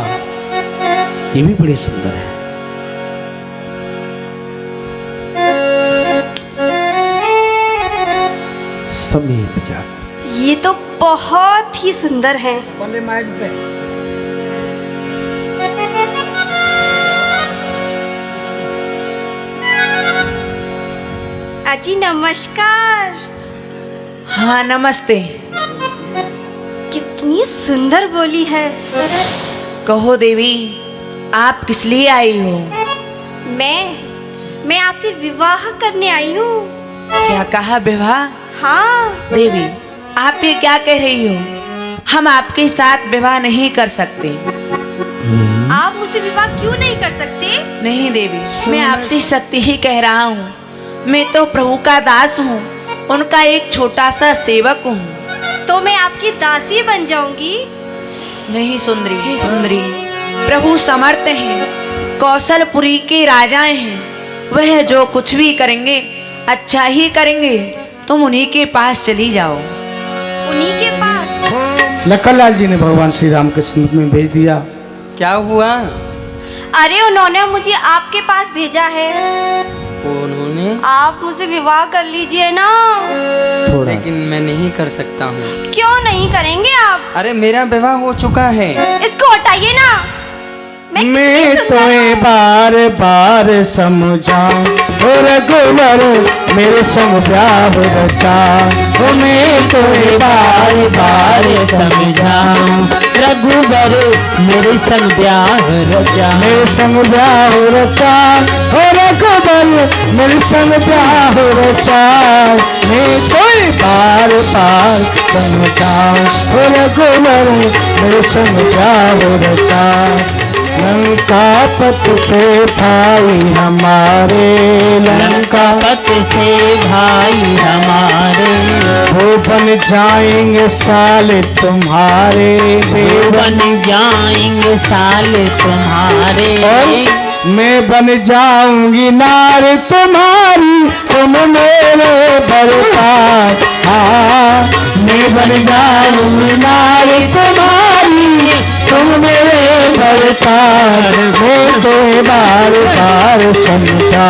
ये भी बड़ी सुंदर है। समीप जा, ये तो बहुत ही सुंदर है। माइक पे अजी नमस्कार। हाँ नमस्ते। कितनी सुंदर बोली है। कहो देवी, आप किस लिए आई हो? मैं आपसे विवाह करने आई हूँ। क्या कहा विवाह? हाँ। देवी, आप ये क्या कह रही हो? हम आपके साथ विवाह नहीं कर सकते। आप मुझसे विवाह क्यों नहीं कर सकते? नहीं देवी, मैं आपसे सत्य ही कह रहा हूँ। मैं तो प्रभु का दास हूँ, उनका एक छोटा सा सेवक हूँ। तो मैं आपकी दासी बन जाऊंगी। नहीं सुंदरी, हे सुंदरी, प्रभु समर्थ हैं, कौशलपुरी के राजा हैं। वह जो कुछ भी करेंगे अच्छा ही करेंगे। तुम उन्हीं के पास चली जाओ। उन्हीं के पास? लखनलाल जी ने भगवान श्री राम के समीप में भेज दिया। क्या हुआ? अरे उन्होंने मुझे आपके पास भेजा है। उन्होंने? आप मुझसे विवाह कर लीजिए ना। थोड़ा लेकिन मैं नहीं कर सकता हूँ। क्यों नहीं करेंगे आप? अरे मेरा विवाह हो चुका है। इसको हटाइए ना। मैं तो बार बार समझाऊं ओ रघुवर मेरे संग ब्याह रचा। ओ मैं तो बार बार समझाऊं रघुवर मेरे संग ब्याह रचा। मेरे संग ब्याह रचा ओ रघुवर मेरे संग ब्याह रचा। मैं तो बार बार समझाऊं ओ रघुवर मेरे संग ब्याह रचा। लंकापत से भाई हमारे लंकापत से भाई हमारे वो बन जाएंगे साले तुम्हारे। वो बन जाएंगे साले तुम्हारे। और मैं बन जाऊंगी नार तुम्हारी तुम मेरे बरपार। हाँ मैं बन जाऊंगी नार तुम्हारी तुम मेरे बरपार। मैं तो बार बार समझा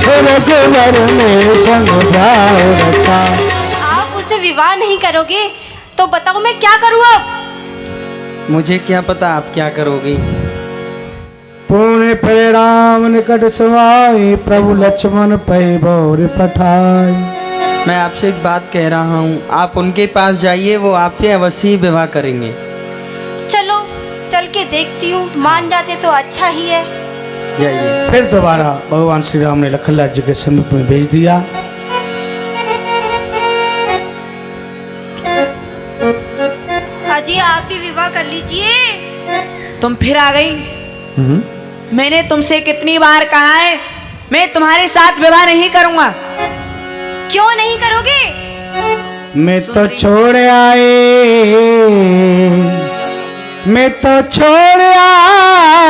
रघुवर मेरे संग ब्याह रचा। आप उससे विवाह नहीं करोगे तो बताओ मैं क्या करूँ अब? मुझे क्या पता आप क्या करोगी। पुण्य पे राम निकट समाये प्रभु लक्ष्मण पे बौर पठाए। मैं आपसे एक बात कह रहा हूँ, आप उनके पास जाइए, वो आपसे अवश्य ही विवाह करेंगे। चलो चल के देखती हूँ, मान जाते तो अच्छा ही है। जाइए। फिर दोबारा भगवान श्री राम ने लखनलाल जी के समीप में भेज दिया। अजी आप भी विवाह कर लीजिए। तुम फिर आ गई। मैंने तुमसे कितनी बार कहा है मैं तुम्हारे साथ विवाह नहीं करूंगा। क्यों नहीं करोगे? मैं तो छोड़ आए, मैं तो छोड़ आई,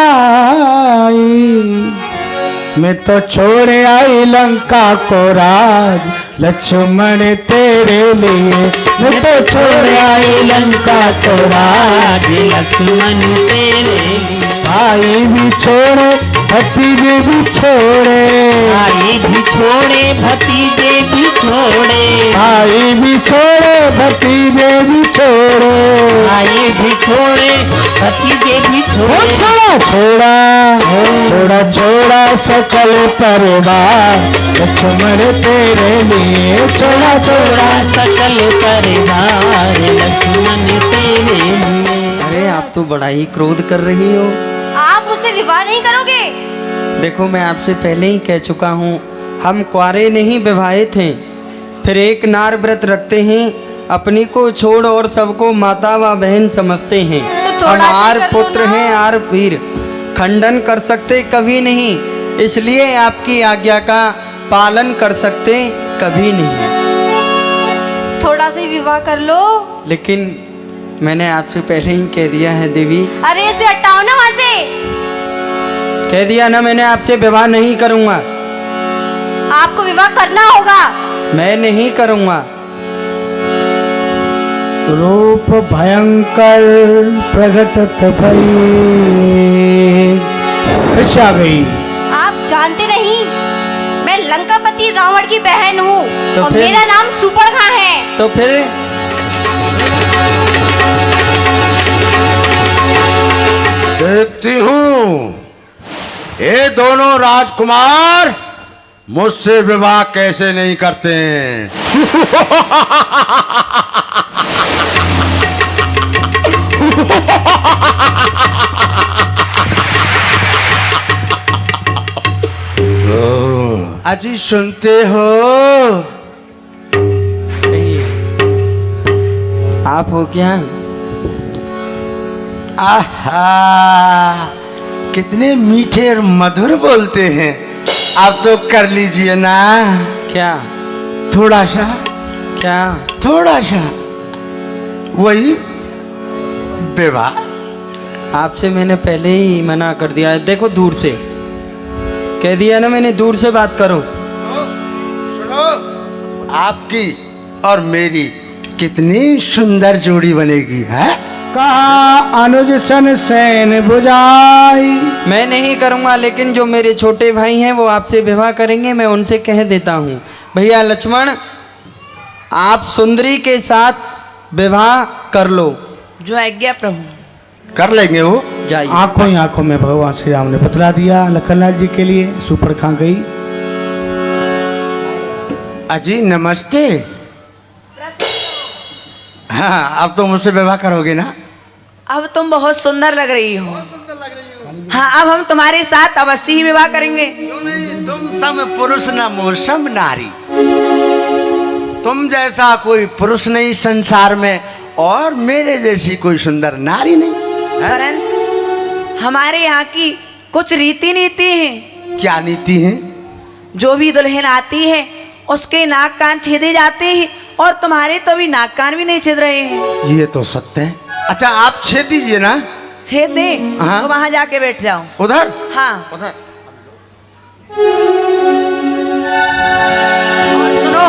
मैं तो छोड़ आई लंका को राज लक्ष्मण तेरे लिए। मैं तो छोड़ आई लंका को राज लक्ष्मण तेरे लिए। भाई भी छोड़े भतीजे भी छोड़े, भाई भी छोड़े भतीजे भी छोड़े, भाई भी छोड़े भतीजे भी छोड़े, भाई भी छोड़े भतीजे भी छोड़े। छोड़ा छोड़ा छोड़ा छोड़ा सकल परिवार लक्ष्मण तेरे लिए। छोड़ा छोड़ा सकल परिवार लक्ष्मण तेरे लिए। अरे आप तो बड़ा ही क्रोध कर रही हो। आप मुझसे विवाह नहीं करोगे? देखो मैं आपसे पहले ही कह चुका हूँ, हम कुंवारे नहीं विवाहित हैं। फिर एक नार व्रत रखते हैं, अपनी को छोड़ और सबको माता व बहन समझते हैं। तो हम थोड़ा आर सा कर लो पुत्र ना। हैं, आर वीर, खंडन कर सकते कभी नहीं, इसलिए आपकी आज्ञा का पालन कर सकते कभी नहीं। थोड़ा सा विवाह कर लो। लेकिन मैंने आपसे पहले ही कह दिया है देवी। अरे इसे हटाओ ना वहां से। कह दिया ना मैंने, आपसे विवाह नहीं करूँगा। आपको विवाह करना होगा। मैं नहीं करूँगा। रूप भयंकर प्रगटत भई। आ गई। आप जानते नहीं मैं लंकापति रावण की बहन हूँ तो और फिर? मेरा नाम सुपर्णा है। तो फिर देखती हूँ ये दोनों राजकुमार मुझसे विवाह कैसे नहीं करते हैं। अजी सुनते हो? आप हो क्या? आहा, कितने मीठे और मधुर बोलते हैं। आप तो कर लीजिए ना। क्या? थोड़ा सा, क्या? थोड़ा सा, वही विवाह। आपसे मैंने पहले ही मना कर दिया है। देखो दूर से कह दिया ना मैंने, दूर से बात करो। सुनो, आपकी और मेरी कितनी सुंदर जोड़ी बनेगी है। कहा अनुज सन सैन बुझाई। मैं नहीं करूँगा, लेकिन जो मेरे छोटे भाई हैं वो आपसे विवाह करेंगे। मैं उनसे कह देता हूँ, भैया लक्ष्मण आप सुंदरी के साथ विवाह कर लो। जो आज्ञा प्रभु। कर लेंगे वो। जाइए। आंखों ही आंखों में भगवान श्री राम ने बतला दिया लखनलाल जी के लिए। सुपर्णखा गई। अजी नमस्ते। हाँ, अब तो मुझसे विवाह करोगे ना? अब तुम बहुत सुंदर लग रही हो। हाँ, अब हम तुम्हारे साथ अवश्य ही विवाह करेंगे। क्यों नहीं, तुम सम पुरुष न मोसम नारी। तुम जैसा कोई पुरुष नहीं संसार में, और मेरे जैसी कोई सुंदर नारी नहीं। परंतु हमारे यहाँ की कुछ रीति नीति हैं। क्या नीति है? जो भी दुल्हन आती है उसके नाक कान छेदे जाते हैं, और तुम्हारे तो अभी नाक कान भी नहीं छेद रहे हैं। ये तो सत्य है। अच्छा, आप छेद दीजिए ना। छेद दे हाँ। तो वहां जाके बैठ जाओ। उधर? हाँ। उधर। और सुनो,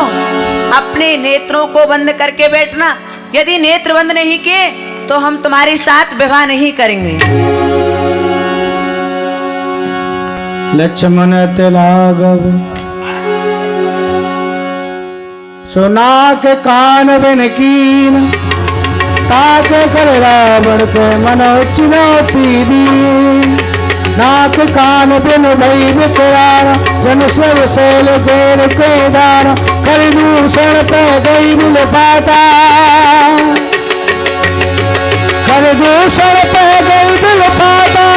अपने नेत्रों को बंद करके बैठना। यदि नेत्र बंद नहीं किए तो हम तुम्हारे साथ विवाह नहीं करेंगे। लक्ष्मण तिलागव सुनाक कान बिन कीन, ताक कर रावण के मनो चुनौती दी। नाक कान बिन भई विकरार, जन स्वर शैल घेर केदार। कर दूषण पे गई मिल पाता, कर दूषण पे गई दिल पाता।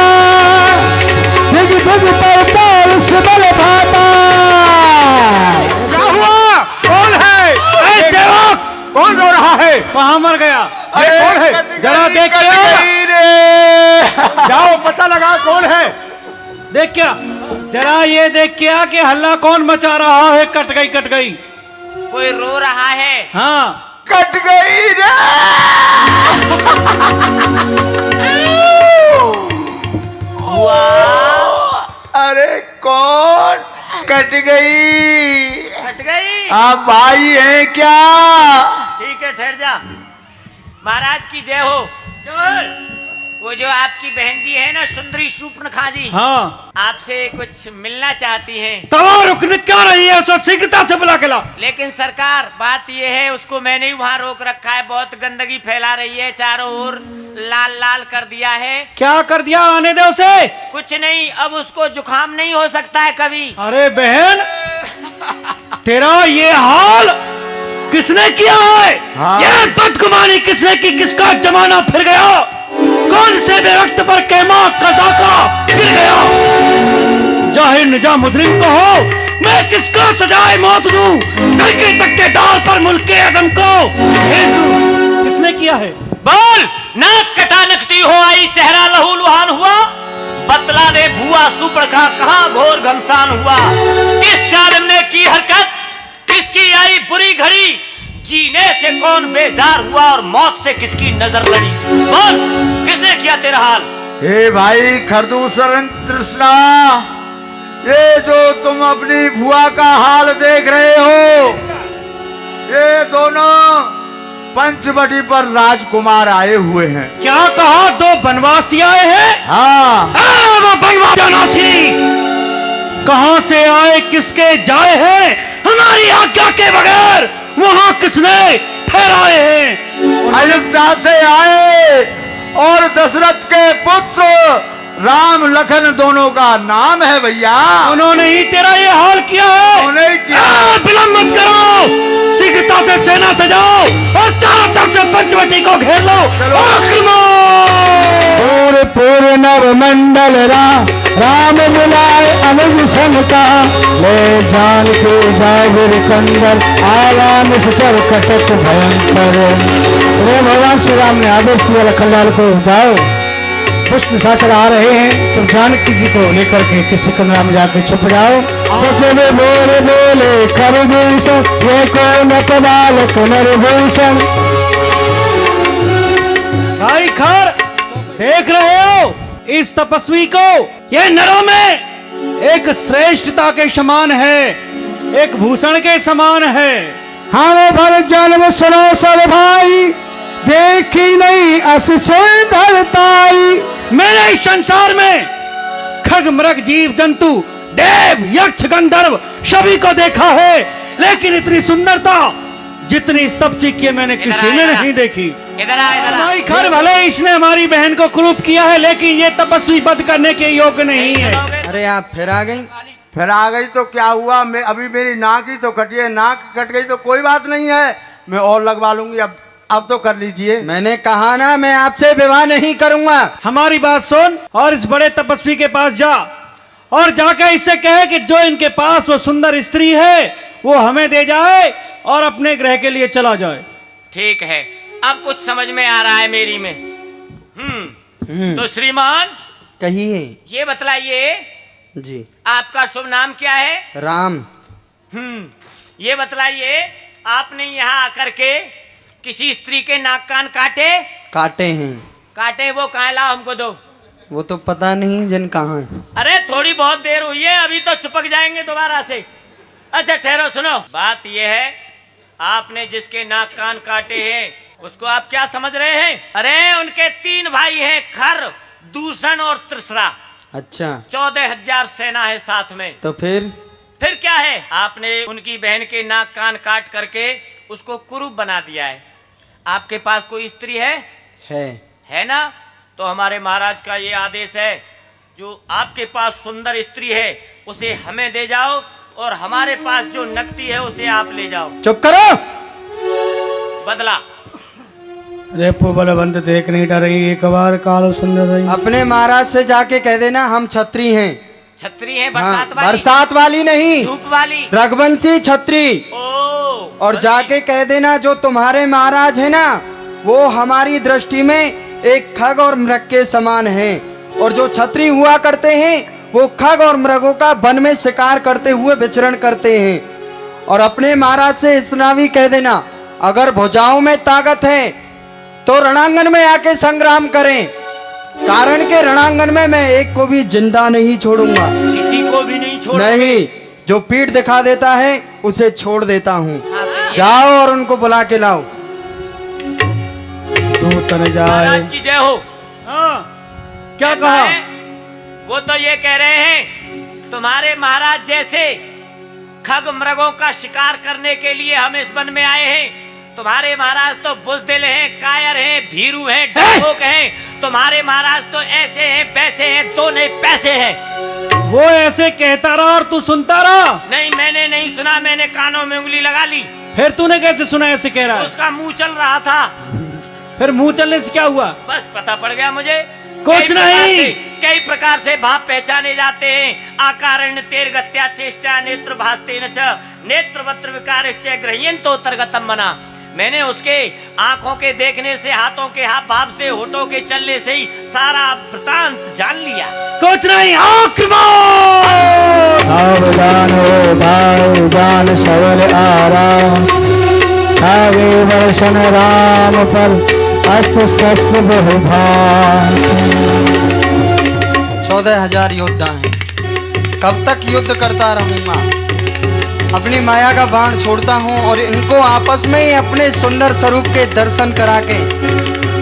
दिग दिग पर पैर से बल भाता। क्या हुआ? कौन है? सेवक कौन रो रहा है? कहाँ मर गया? ये कौन है? जरा देख क्या, जाओ पता लगा कौन है। देख क्या, जरा ये देख क्या कि हल्ला कौन मचा रहा है। कट गई, कट गई। कोई रो रहा है। हाँ, कट गई रे। अरे कौन कट गई? हट गई। आप भाई हैं क्या? ठीक है, ठहर जा। महाराज की जय हो। वो जो आपकी बहन जी है ना, सुंदरी शूर्पणखा जी, हाँ। आपसे कुछ मिलना चाहती हैं। तवा रुकने क्या रही है? उसको शीघ्रता से बुला के लाओ। लेकिन सरकार, बात ये है, उसको मैंने ही वहाँ रोक रखा है। बहुत गंदगी फैला रही है, चारों ओर लाल लाल कर दिया है। क्या कर दिया? आने दे उसे। कुछ नहीं, अब उसको जुकाम नहीं हो सकता है कभी। अरे बहन, तेरा ये हाल किसने किया है? हाँ। ये बदगुमानी किसने की? किसका जमाना फिर गया? कौन से बेवक्त पर कैमा कसाका गिर गया? जाहिर निजा मुजरिम को हो, मैं किसको सजाए मौत दूं? करके तक्केदार पर मुल्के आदम को भेज दूं। किसने किया है? बोल। नाक कटा नकती हो आई, चेहरा लहू लुहान हुआ। बतला दे भुआ सुपर्णखा, कहाँ घोर घमसान हुआ। किस जालिम ने की हरकत, किसकी आई बुरी घड़ी। जीने से कौन बेजार हुआ और मौत से किसकी नजर लड़ी। बोल, किसने किया तेरा हाल? हे भाई खरदूसर तृष्णा, ये जो तुम अपनी भुआ का हाल देख रहे हो, ये दोनों पंचवटी पर राजकुमार आए हुए हैं। क्या कहा? दो बनवासी आए हैं? हाँ। वो बनवासी कहाँ से आए, किसके जाए हैं? हमारी आज्ञा के बगैर वहाँ किसने ठहराए हैं? अयोध्या से आए, और दशरथ के पुत्र राम लखन दोनों का नाम है भैया। उन्होंने ही तेरा ये हाल किया है। उन्होंने ही किया। विलंब मत करो, शीघ्रता से सेना सजाओ और चारों तरफ से पंचवटी को घेर लो। पूरे पूरे नव मंडल राम बुलाए अनुज सन का। ले जान के जाए वीर कंदर, आराम से चल कटक भयंकर। भगवान श्री राम ने आदेश दिया लखनलाल को, जाओ पुष्प निशाचर आ रहे हैं, तो जानकी जी को लेकर के किसी कमरा में जाके छुप जाओ। सचे में बोले बोले खरदूषण, ये कौन बाल पुनर्भूषण। भाई खर, देख रहे हो इस तपस्वी को? ये नरों में एक श्रेष्ठता के समान है, एक भूषण के समान है। हाँ भर जन्म सुनो सब भाई, देखी नहीं अस सुंदरताई। मेरे इस संसार में खग मृग जीव जंतु देव यक्ष गंधर्व सभी को देखा है, लेकिन इतनी सुंदरता जितनी तपस्या की मैंने इधर किसी आ, ने इधर आ। नहीं देखी। इधर आ इधर आ हमारी घर भले इसने हमारी बहन को क्रूप किया है, लेकिन ये तपस्वी वध करने के योग्य नहीं है। अरे आप फिर आ गई। फिर आ गई तो क्या हुआ, मैं अभी मेरी नाक ही तो कटी है, नाक कट गई तो कोई बात नहीं है, मैं और लगवा लूंगी। अब तो कर लीजिए। मैंने कहा ना मैं आपसे विवाह नहीं करूंगा। हमारी बात सुन और इस बड़े तपस्वी के पास जा और जाकर इससे कहे कि जो इनके पास वो सुंदर स्त्री है वो हमें दे जाए और अपने ग्रह के लिए चला जाए। ठीक है, अब कुछ समझ में आ रहा है मेरी में। तो श्रीमान कहिए। ये बतलाइए जी। आपका शुभ नाम क्या है? राम। ये बतलाइए आपने यहाँ आकर के किसी स्त्री के नाक कान काटे? काटे हैं। काटे वो कहाँ लाओ हमको दो। वो तो पता नहीं जिन कहाँ है। अरे थोड़ी बहुत देर हुई है, अभी तो चिपक जाएंगे दोबारा से। अच्छा ठहरो, सुनो। बात यह है आपने जिसके नाक कान काटे हैं उसको आप क्या समझ रहे हैं? अरे उनके 3 भाई हैं, खर, दूषण और त्रिसरा। अच्छा। 14,000 सेना है साथ में। तो फिर क्या है? आपने उनकी बहन के नाक कान काट करके उसको कुरूप बना दिया है। आपके पास कोई स्त्री है ना? तो हमारे महाराज का ये आदेश है, जो आपके पास सुंदर स्त्री है उसे हमें दे जाओ और हमारे पास जो नकदी है उसे आप ले जाओ। चुप करो। बदला। रेपो बलवंत देख नहीं डरही, एक बार कालो सुंदर रही। अपने महाराज से जाके कह देना हम छत्री हैं। छत्री है? हाँ, बरसात वाली? बरसात वाली नहीं, धूप वाली। रघुवंशी छत्री। और जाके कह देना जो तुम्हारे महाराज है ना वो हमारी दृष्टि में एक खग और मृग के समान हैं, और जो छत्री हुआ करते हैं वो खग और मृगों का वन में शिकार करते हुए विचरण करते हैं। और अपने महाराज से इतना भी कह देना अगर भुजाओं में ताकत है तो रणांगन में आके संग्राम करें, कारण के रणांगन में मैं एक को भी जिंदा नहीं छोड़ूंगा। किसी को भी नहीं छोड़। नहीं, जो पीठ दिखा देता है उसे छोड़ देता हूँ। जाओ और उनको बुला के लाओ। महाराज की जय हो। क्या ऐसा कहा? है, वो तो ये कह रहे हैं तुम्हारे महाराज जैसे खग मृगों का शिकार करने के लिए हम इस वन में आए हैं। तुम्हारे महाराज तो बुज़दिल हैं, कायर हैं, भीरू हैं, डरपोक हैं। तुम्हारे महाराज तो ऐसे हैं, पैसे हैं, दो नहीं पैसे हैं। वो ऐसे कहता रहा और तू सुनता रहा? नहीं, मैंने नहीं सुना, मैंने कानों में उंगली लगा ली। फिर तूने कैसे सुना ऐसे कह रहा है? उसका मुंह चल रहा था। फिर मुंह चलने से क्या हुआ? बस पता पड़ गया मुझे। कुछ नहीं। कई प्रकार से भाव पहचाने जाते हैं। आकारण्य तेर गत्या चेष्टा नेत्र भास्ते न च नेत्र वत्र विकारश्च गृह्यन्तो तरगतम मना। मैंने उसके आंखों के देखने से, हाथों के हाथ भाव से, होठों के चलने से ही सारा वृतांत जान लिया। कुछ नहीं। सावधान हो भाई जान सवर आराम, आगे वर्षण राम पर अस्त्र शस्त्र बहुभार। 14,000 योद्धा हैं। कब तक युद्ध करता रहूंगा? अपनी माया का बाण छोड़ता हूँ और इनको आपस में ही अपने सुंदर स्वरूप के दर्शन करा के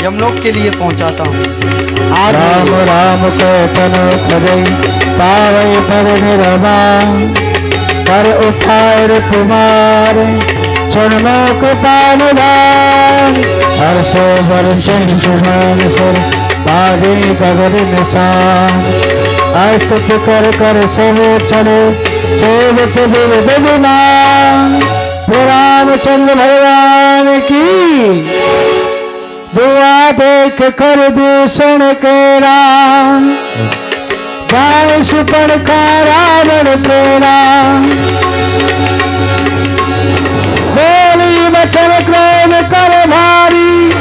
यमलोक के लिए पहुंचाता हूँ। राम राम को तन खजई पावई पर निरमा, पर उठाए कुमार चरणों को पालदान। हर्षो वर्षण सुमान सर पागे गगन निशान, अस्तुत कर कर सब चले सेवक विमान। रामचंद्र भगवान की दुआ देख कर दूषण के राम, जाय सुपड़ का रावण प्रेरा। बोली वचन क्रोध कर भारी,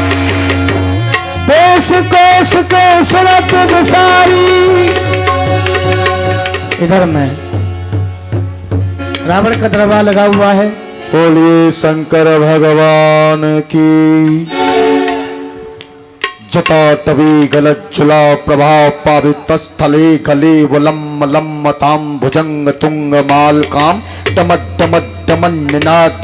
देश कोश के सुरत विसारी। इधर में रावण का दरबार लगा हुआ है। बोलिए शंकर भगवान की। जटा तवी गलज्जुला प्रभाव पावित स्थले गले वलम लम्मताम भुजंग तुंग मालकाम टमट निनाद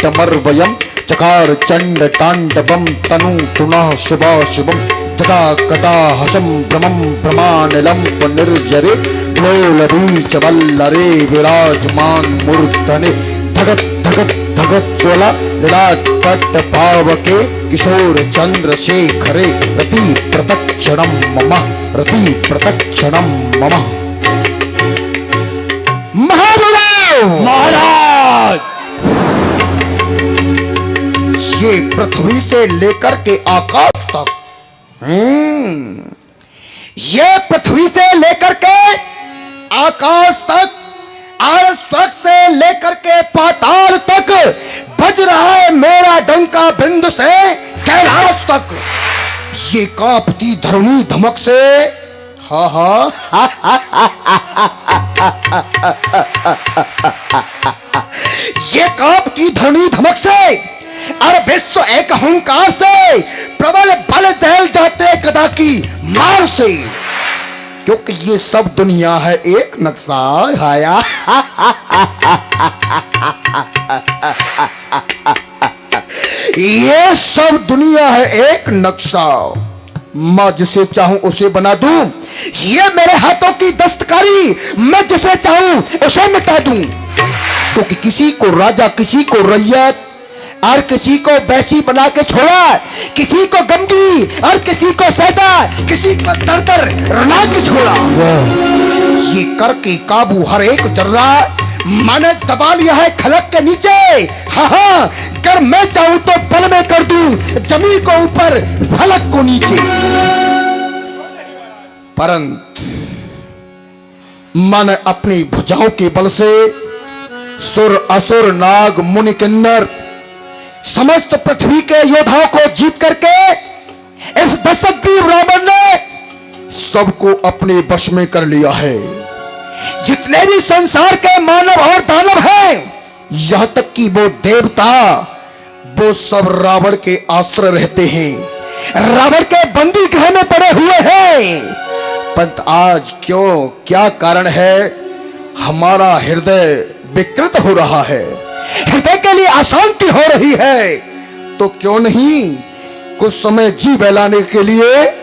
डमर वयम चकार चंड तांडवम तनु तुनः शुभा शुभम जटा कटा हसम भ्रमम भ्रमानिलम पुनर्जरे ग्लोलरी चवल्लरे विराजमान मूर्धने धगत धगत धगत जगज्ज्वला ललाट पट्ट पावके किशोर चंद्रशेखरे रति प्रतक्षणम मम रति प्रतक्षणम मम। महाराज ये पृथ्वी से लेकर के आकाश तक, ये पृथ्वी से लेकर के आकाश तक और स्वर्ग से लेकर के पाताल तक बज रहा है मेरा डंका बिंदु से कैलाश तक। ये कांपती धरणी धमक से, हा हा ये कांपती धरणी धमक से और विश्व एक अहंकार से प्रबल बल दहल जाते गदा की मार से, क्योंकि ये सब दुनिया है एक नक्शा हाया। ये सब दुनिया है एक नक्शा, मैं जिसे चाहूं उसे बना दूं। ये मेरे हाथों की दस्तकारी, मैं जिसे चाहूं उसे मिटा दूं। क्योंकि किसी को राजा, किसी को रैयत और किसी को बैसी बना के छोड़ा, किसी को गमगी और किसी को सैदा, किसी को दर दर रुला के छोड़ा। ये करके काबू हर एक जर्रा मैंने दबा लिया है खलक के नीचे। हाँ हाँ, अगर मैं चाहूं तो बल में कर दूं जमीन को ऊपर फलक को नीचे। परंतु मैंने अपनी भुजाओं के बल से सुर असुर नाग मुनि किन्नर समस्त पृथ्वी के योद्धाओं को जीत करके इस दशग्रीव रावण ने सबको अपने वश में कर लिया है। जितने भी संसार के मानव और दानव हैं, यहां तक कि वो देवता, वो सब रावण के आश्रय रहते हैं, रावण के बंदी गृह में पड़े हुए हैं। परंतु आज क्यों, क्या कारण है, हमारा हृदय विकृत हो रहा है, हृदय के लिए अशांति हो रही है। तो क्यों नहीं कुछ समय जी बहलाने के लिए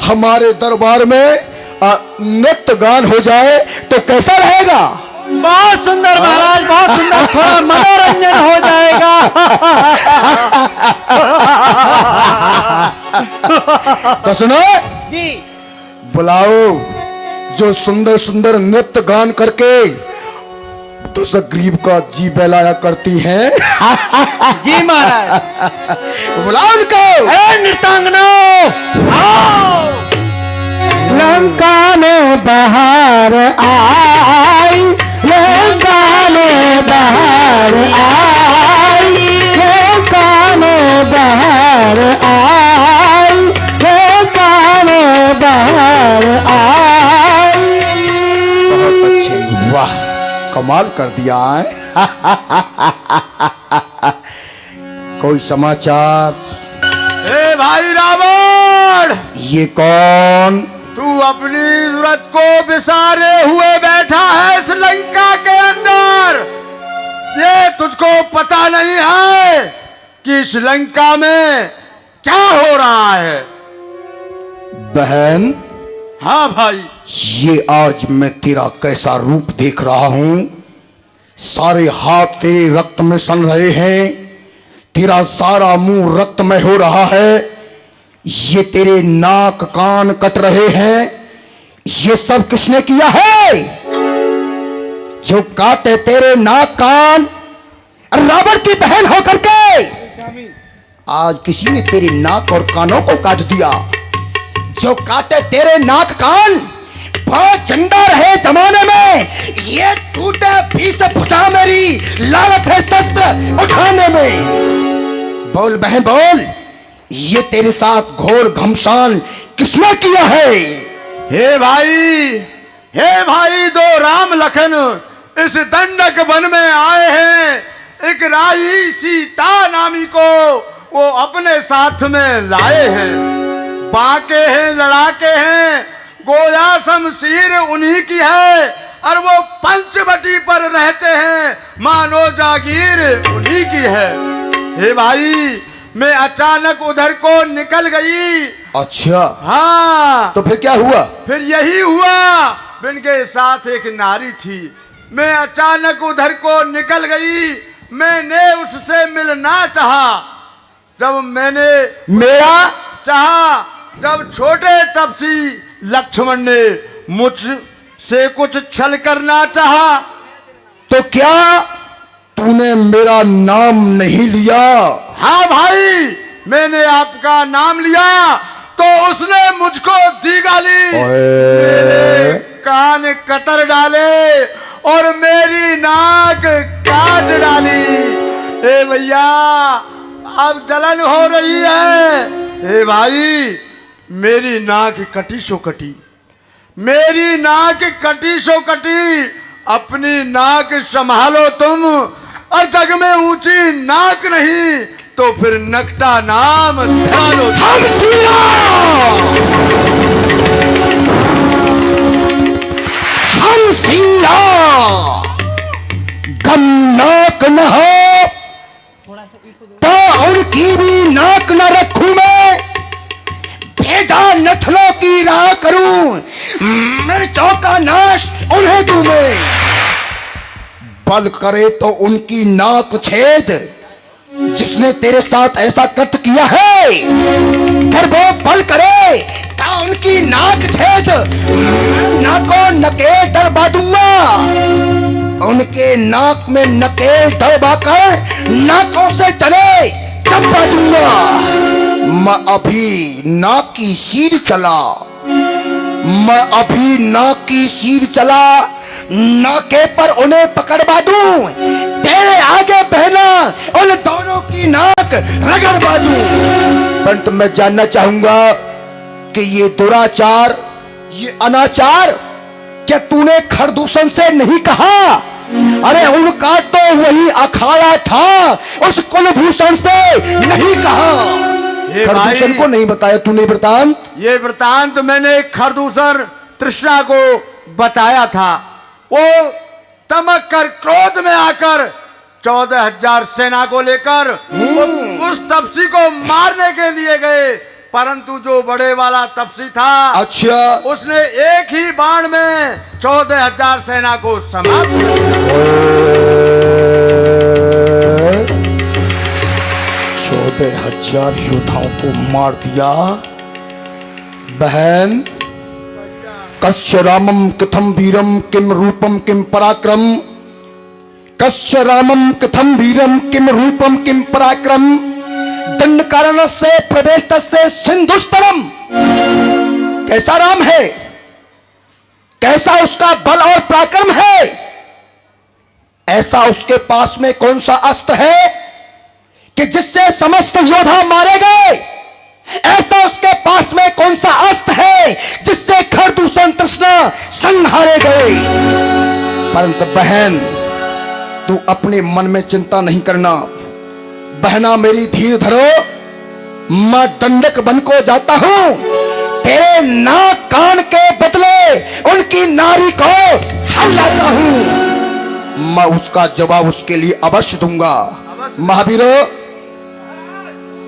हमारे दरबार में नृत्य गान हो जाए तो कैसा रहेगा? बहुत सुंदर महाराज, बहुत सुंदर, थोड़ा मनोरंजन हो जाएगा। तो सुनो जी, बुलाओ जो सुंदर सुंदर नृत्य गान करके दशग्रीव का जी बहलाया करती हैं। जी महाराज, बुलाओ उनको। नृत्यांगनाओं आओ। लंका में बाहर आई, लंका में बाहर आई, लंका में बाहर आई, लंका में बाहर आई। बहुत अच्छे, वाह, कमाल कर दिया है। कोई समाचार? ए भाई रावण, ये कौन? तू अपनी जरूरत को बिसारे हुए बैठा है इस लंका के अंदर। ये तुझको पता नहीं है कि इस लंका में क्या हो रहा है? बहन, हाँ भाई, ये आज मैं तेरा कैसा रूप देख रहा हूं। सारे हाथ तेरे रक्त में सन रहे हैं, तेरा सारा मुंह रक्तमय हो रहा है, ये तेरे नाक कान कट रहे हैं। ये सब किसने किया है? जो काटे तेरे नाक कान, रावण की बहन होकर के आज किसी ने तेरे नाक और कानों को काट दिया। जो काटे तेरे नाक कान, बहुत झंडा रहे जमाने में, ये टूटे बीस भुजा मेरी लालत है शस्त्र उठाने में। बोल बहन बोल, ये तेरे साथ घोर घमसान किसने किया है? हे भाई, दो राम लखन इस दंडक वन में आए हैं। एक राही सीता नामी को वो अपने साथ में लाए हैं। बाके हैं, लड़ाके हैं, गोया शमशीर उन्हीं की है और वो पंचवटी पर रहते हैं, मानो जागीर उन्हीं की है। हे भाई, मैं अचानक उधर को निकल गई। अच्छा, हाँ, तो फिर क्या हुआ? फिर यही हुआ, इनके साथ एक नारी थी। मैं अचानक उधर को निकल गई मैंने उससे मिलना चाहा। जब मैंने मेरा चाहा, जब छोटे तपसी लक्ष्मण ने मुझसे कुछ छल करना चाहा। तो क्या तूने मेरा नाम नहीं लिया? हाँ भाई, मैंने आपका नाम लिया तो उसने मुझको दी गाली, मेरे कान कतर डाले और मेरी नाक काट डाली। ए भैया, अब जलन हो रही है। ए भाई, मेरी नाक कटी सो कटी, मेरी नाक कटी सो कटी। अपनी नाक संभालो तुम, और जग में ऊंची नाक नहीं तो फिर नकटा नाम धरा लो। गम नाक न हो तो उनकी भी नाक न रखूं मैं। भेजा नथलों की राह करूं, मिर्चों का नाश उन्हें दूं मैं। बल करे तो उनकी नाक छेद, जिसने तेरे साथ ऐसा कृत किया है। फिर वो बल करे तो उनकी नाक छेद, नाकों नकेल डलवा दूंगा। उनके नाक में नकेल डलवा कर नाकों से चले चबा दूंगा। मैं अभी नाक की सीर चला, मैं अभी नाक की सीर चला, नाके पर उन्हें पकड़वा दूं। तेरे आगे बहना उन दोनों की नाक रगड़वा दूं। परंतु मैं जानना चाहूंगा कि ये दुराचार, ये अनाचार क्या तूने खरदूषण से नहीं कहा? अरे उनका तो वही अखाड़ा था, उस कुलभूषण से नहीं कहा। खरदूषण को नहीं बताया तूने वृतांत? ये वृतांत मैंने खरदूषण तृष्णा को बताया था। वो तमक कर क्रोध में आकर 14,000 सेना को लेकर उस तपसी को मारने के लिए गए, परंतु जो बड़े वाला तपसी था, अच्छा, उसने एक ही बाण में 14,000 सेना को समाप्त कर दिया। 14,000 योद्धाओं को मार दिया। बहन, कस्य रामम कथम वीरम किम रूपम किम पराक्रम। कस्य रामम कथम वीरम किम रूपम किम पराक्रम। दंड कारण से प्रवेश से सिंधुस्तरम। कैसा राम है, कैसा उसका बल और पराक्रम है, ऐसा उसके पास में कौन सा अस्त्र है कि जिससे समस्त योद्धा मारे गए। ऐसा उसके पास में कौन सा अस्त्र है जिससे खरदूषण तृष्णा संहारे गए। परंतु बहन, तू अपने मन में चिंता नहीं करना। बहना मेरी धीर धरो, मैं दंडक बन को जाता हूं। तेरे नाक कान के बदले उनकी नारी को हल लाता हूं। मैं उसका जवाब उसके लिए अवश्य दूंगा। महावीरो,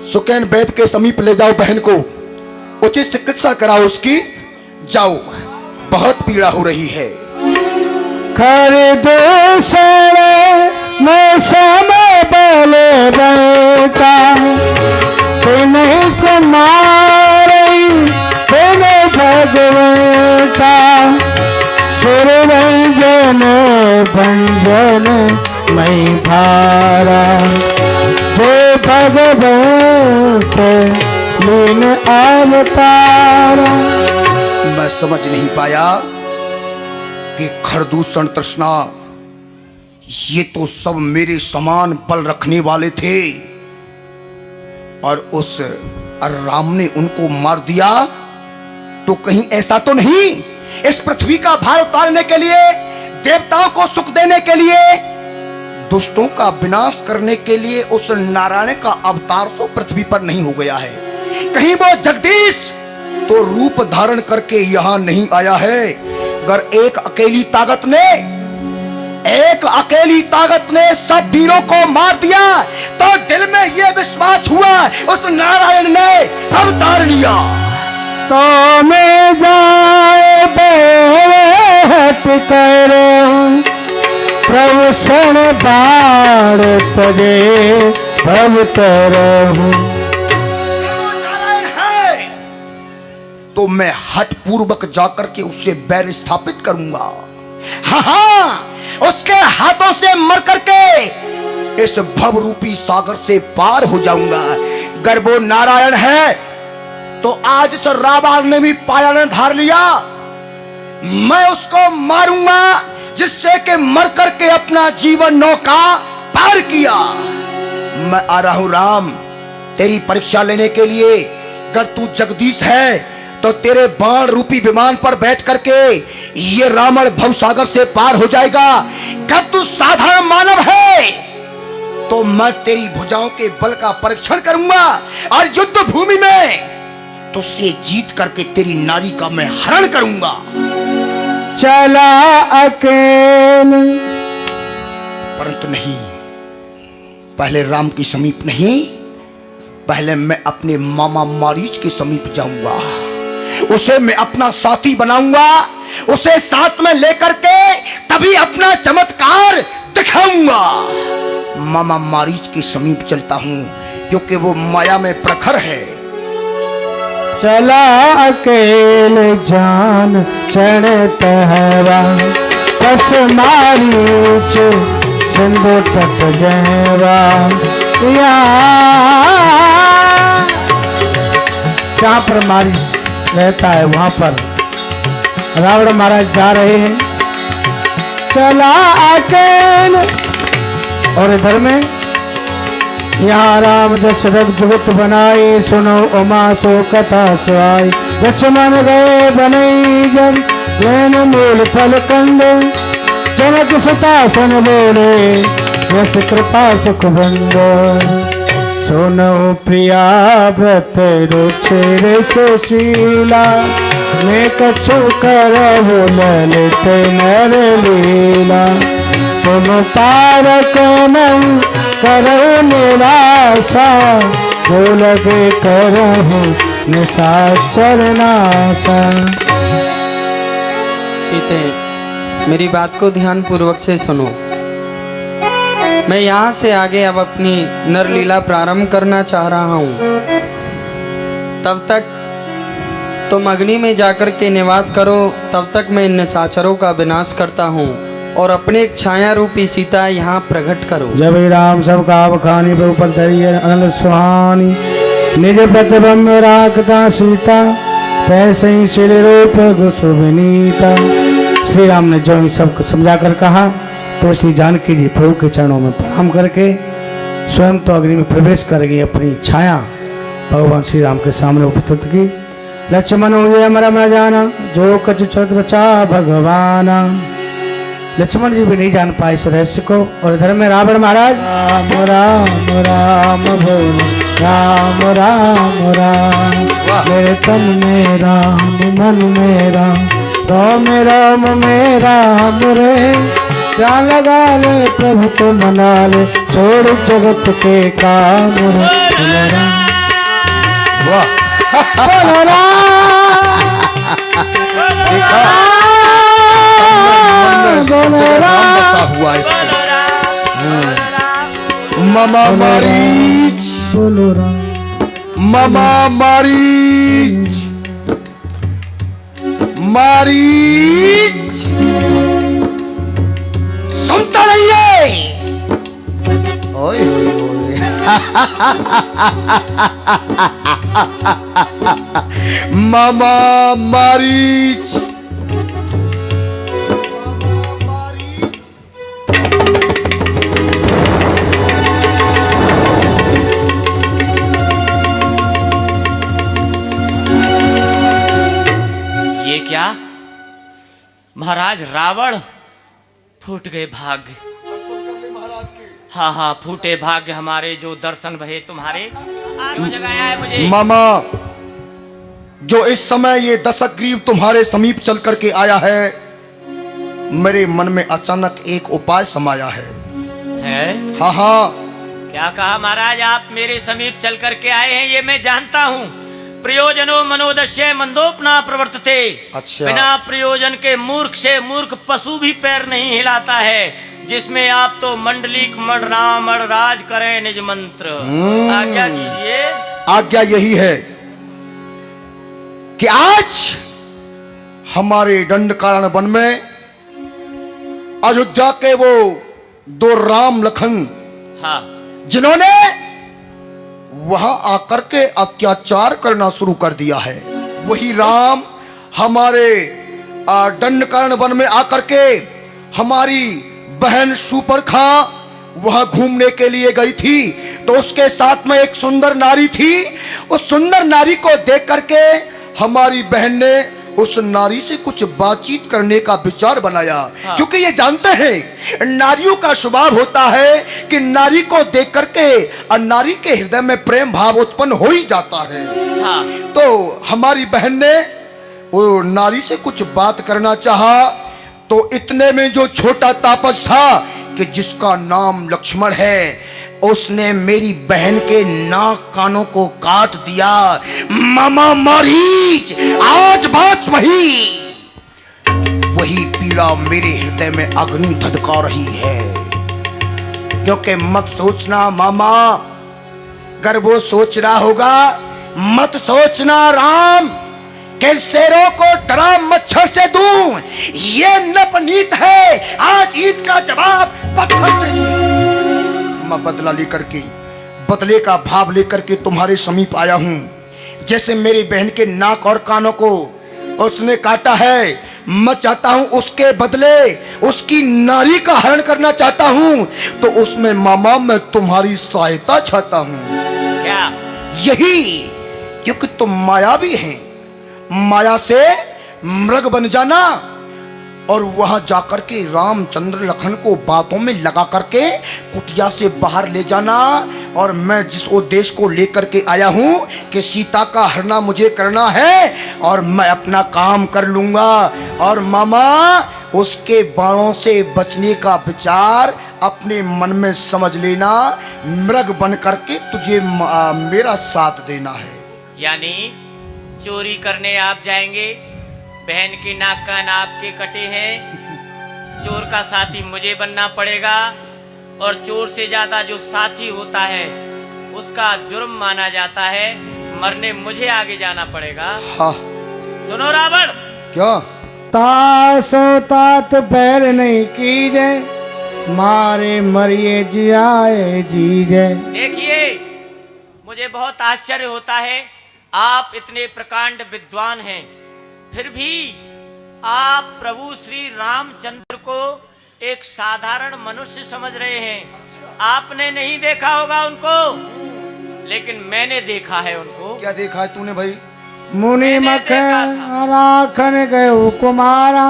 सुकैन वैद्य के समीप ले जाओ बहन को, उचित चिकित्सा कराओ उसकी। जाओ, बहुत पीड़ा हो रही है। खरदूषण मौसम बल बेटा, तुम्हें कुमारी तुम्हें भगवता। सुरवंजन भंजन मई भारा, जो भगवत लीन अवतारा। मैं समझ नहीं पाया कि खरदूषण तृष्णा ये तो सब मेरे समान बल रखने वाले थे, और उस राम ने उनको मार दिया। तो कहीं ऐसा तो नहीं इस पृथ्वी का भार उतारने के लिए, देवताओं को सुख देने के लिए, दुष्टों का विनाश करने के लिए उस नारायण का अवतार तो पृथ्वी पर नहीं हो गया है? कहीं वो जगदीश तो रूप धारण करके यहां नहीं आया है? अगर एक अकेली ताकत ने सब वीरों को मार दिया, तो दिल में ये विश्वास हुआ उस नारायण ने अवतार लिया। तो मैं जाए बेहट कर प्रभु क्षण बाण तजे भव तरहूं। नारायण है तो मैं हठ पूर्वक जाकर के उससे बैर स्थापित करूंगा। हाँ, उसके हाथों से मर करके इस भव रूपी सागर से पार हो जाऊंगा। अगर वो नारायण है तो आज इस रावण ने भी पायान धार लिया, मैं उसको मारूंगा जिससे कि मर करके अपना जीवन नौका पार किया। मैं आ रहा हूं राम तेरी परीक्षा लेने के लिए। अगर तू जगदीश है तो तेरे बाण रूपी विमान पर बैठ करके ये रावण भवसागर से पार हो जाएगा। अगर तू साधारण मानव है तो मैं तेरी भुजाओं के बल का परीक्षण करूंगा और युद्ध भूमि में तुझसे जीत करके तेरी नारी का मैं हरण करूंगा। चला अकेले, परंतु नहीं, पहले राम के समीप नहीं, पहले मैं अपने मामा मारीच के समीप जाऊंगा। उसे मैं अपना साथी बनाऊंगा, उसे साथ में लेकर के तभी अपना चमत्कार दिखाऊंगा। मामा मारीच के समीप चलता हूं क्योंकि वो माया में प्रखर है। चला अकेले जान चढ़ तहरा, कस मारीच सिंधु तट जहरा। जहाँ पर मारीच रहता है वहां पर रावण महाराज जा रहे हैं। चला अकेले, और इधर में यहाँ राम जस रग जुगत बनाए, सुनो उमा सो कथा सुहाई। लक्ष्मण गए बनई जब लेन मूल फल कंद, जनक सुतासन बोले यश कृपा सुख बंदो। सुनो प्रिया व्रत रुचिर सुशीला, मैं कछु करहु ललित नर लीला। तुम तारक नहीं करो निराशा, जो लगे करहु निशाचर नाशा। सीते, मेरी बात को ध्यान पूर्वक से सुनो। मैं यहाँ से आगे अब अपनी नरलीला प्रारंभ करना चाह रहा हूँ। तब तक तुम अग्नि में जाकर के निवास करो, तब तक मैं इन निशाचरों का विनाश करता हूँ और अपने एक छाया रूपी सीता यहाँ प्रकट करो। जब राम सब का बखानी पर ऊपर धरी अनल सुहानी, निज प्रतिबंब राखता सीता, तैसे ही शिल रूप गुसुविनीता। श्री राम ने जो ही सबको समझा कर कहा तो श्री जानकी जी प्रभु के चरणों में प्रणाम करके स्वयं तो अग्नि में प्रवेश कर गई, अपनी छाया भगवान श्री राम के सामने उपस्थित की। लक्ष्मण ये मरम न जाना, जो कछु चरित्र चा भगवाना। लक्ष्मण जी भी नहीं जान पाए इस रहस्य को। और इधर में रावण महाराज राम राम राम बोल, राम राम राम, मेरे तन में राम मन में राम, राम राम में राम रे। जान लगा ले प्रभु को मना ले, छोड़ जगत के काम रे। वाह हुआ इसको। मामा मारीच, बोलो राम, मामा मारीच, मारीच सुनता नहीं है। ओए ओए ओए मामा मारीच, ये क्या महाराज, रावण फूट गए भाग्य। हाँ हाँ, फूटे भाग्य हमारे, जो दर्शन भये तुम्हारे। क्यों जगाया है मुझे? मामा, जो इस समय ये दशग्रीव तुम्हारे समीप चल करके आया है, मेरे मन में अचानक एक उपाय समाया है। हाँ हाँ। क्या कहा महाराज? आप मेरे समीप चल करके आए हैं, ये मैं जानता हूँ। प्रयोजनो मनोदश्य मंदोपना प्रवर्तते। अच्छा। बिना प्रयोजन के मूर्ख से मूर्ख पशु भी पैर नहीं हिलाता है। जिसमें आप तो मंडलिक मण राज करें निज मंत्र। आज्ञा कीजिए। आज्ञा यही है कि आज हमारे दंडकारण्य वन में अयोध्या के वो 2 राम लखन, हाँ, जिन्होंने वहां आकर के अत्याचार करना शुरू कर दिया है, वही राम हमारे दंडकारण्य वन में आकर के हमारी बहन सुपर्खा वहां घूमने के लिए गई थी। तो उसके साथ में एक सुंदर नारी थी। उस सुंदर नारी को देख करके हमारी बहन ने उस नारी से कुछ बातचीत करने का विचार बनाया। हाँ। क्योंकि ये जानते हैं नारियों का स्वभाव होता है कि नारी को देख करके नारी के हृदय में प्रेम भाव उत्पन्न हो ही जाता है। हाँ। तो हमारी बहन ने वो नारी से कुछ बात करना चाहा। तो इतने में जो छोटा तापस था कि जिसका नाम लक्ष्मण है, उसने मेरी बहन के नाक कानों को काट दिया। मामा मारीच, आज बस वही पीड़ा मेरे हृदय में अग्नि धधका रही है। क्योंकि मत सोचना मामा, अगर वो सोच रहा होगा, मत सोचना राम कि शेरों को डरा मच्छर से दूं। ये नपनीत है, आज ईंट का जवाब पत्थर से। मैं बदला लेकर के, बदले का भाव लेकर के तुम्हारे समीप आया हूं। जैसे मेरी बहन के नाक और कानों को उसने काटा है, मैं चाहता हूं उसके बदले उसकी नारी का हरण करना चाहता हूं। तो उसमें मामा मैं तुम्हारी सहायता चाहता हूं। क्या? यही, क्योंकि तुम मायावी हैं। माया से मृग बन जाना और वहां जाकर के रामचंद्र लखन को बातों में लगा करके कुटिया से बाहर ले जाना। और मैं जिस उद्देश्य को लेकर के आया हूं कि सीता का हरना मुझे करना है और मैं अपना काम कर लूंगा। और मामा उसके बाणों से बचने का विचार अपने मन में समझ लेना। मृग बन करके तुझे मेरा साथ देना है। यानी चोरी करने आप जाएंगे, बहन के नाक कान आपके कटे हैं, चोर का साथी मुझे बनना पड़ेगा। और चोर से ज्यादा जो साथी होता है उसका जुर्म माना जाता है, मरने मुझे आगे जाना पड़ेगा। हाँ। सुनो रावण। क्या? तासो तात पैर नहीं कीजे, मारे मरिए जियाए जीजे। देखिए, मुझे बहुत आश्चर्य होता है, आप इतने प्रकांड विद्वान हैं, फिर भी आप प्रभु श्री रामचंद्र को एक साधारण मनुष्य समझ रहे हैं। आपने नहीं देखा होगा उनको, लेकिन मैंने देखा है उनको। क्या देखा है तूने भाई? मुनि मख राखन गयो कुमारा,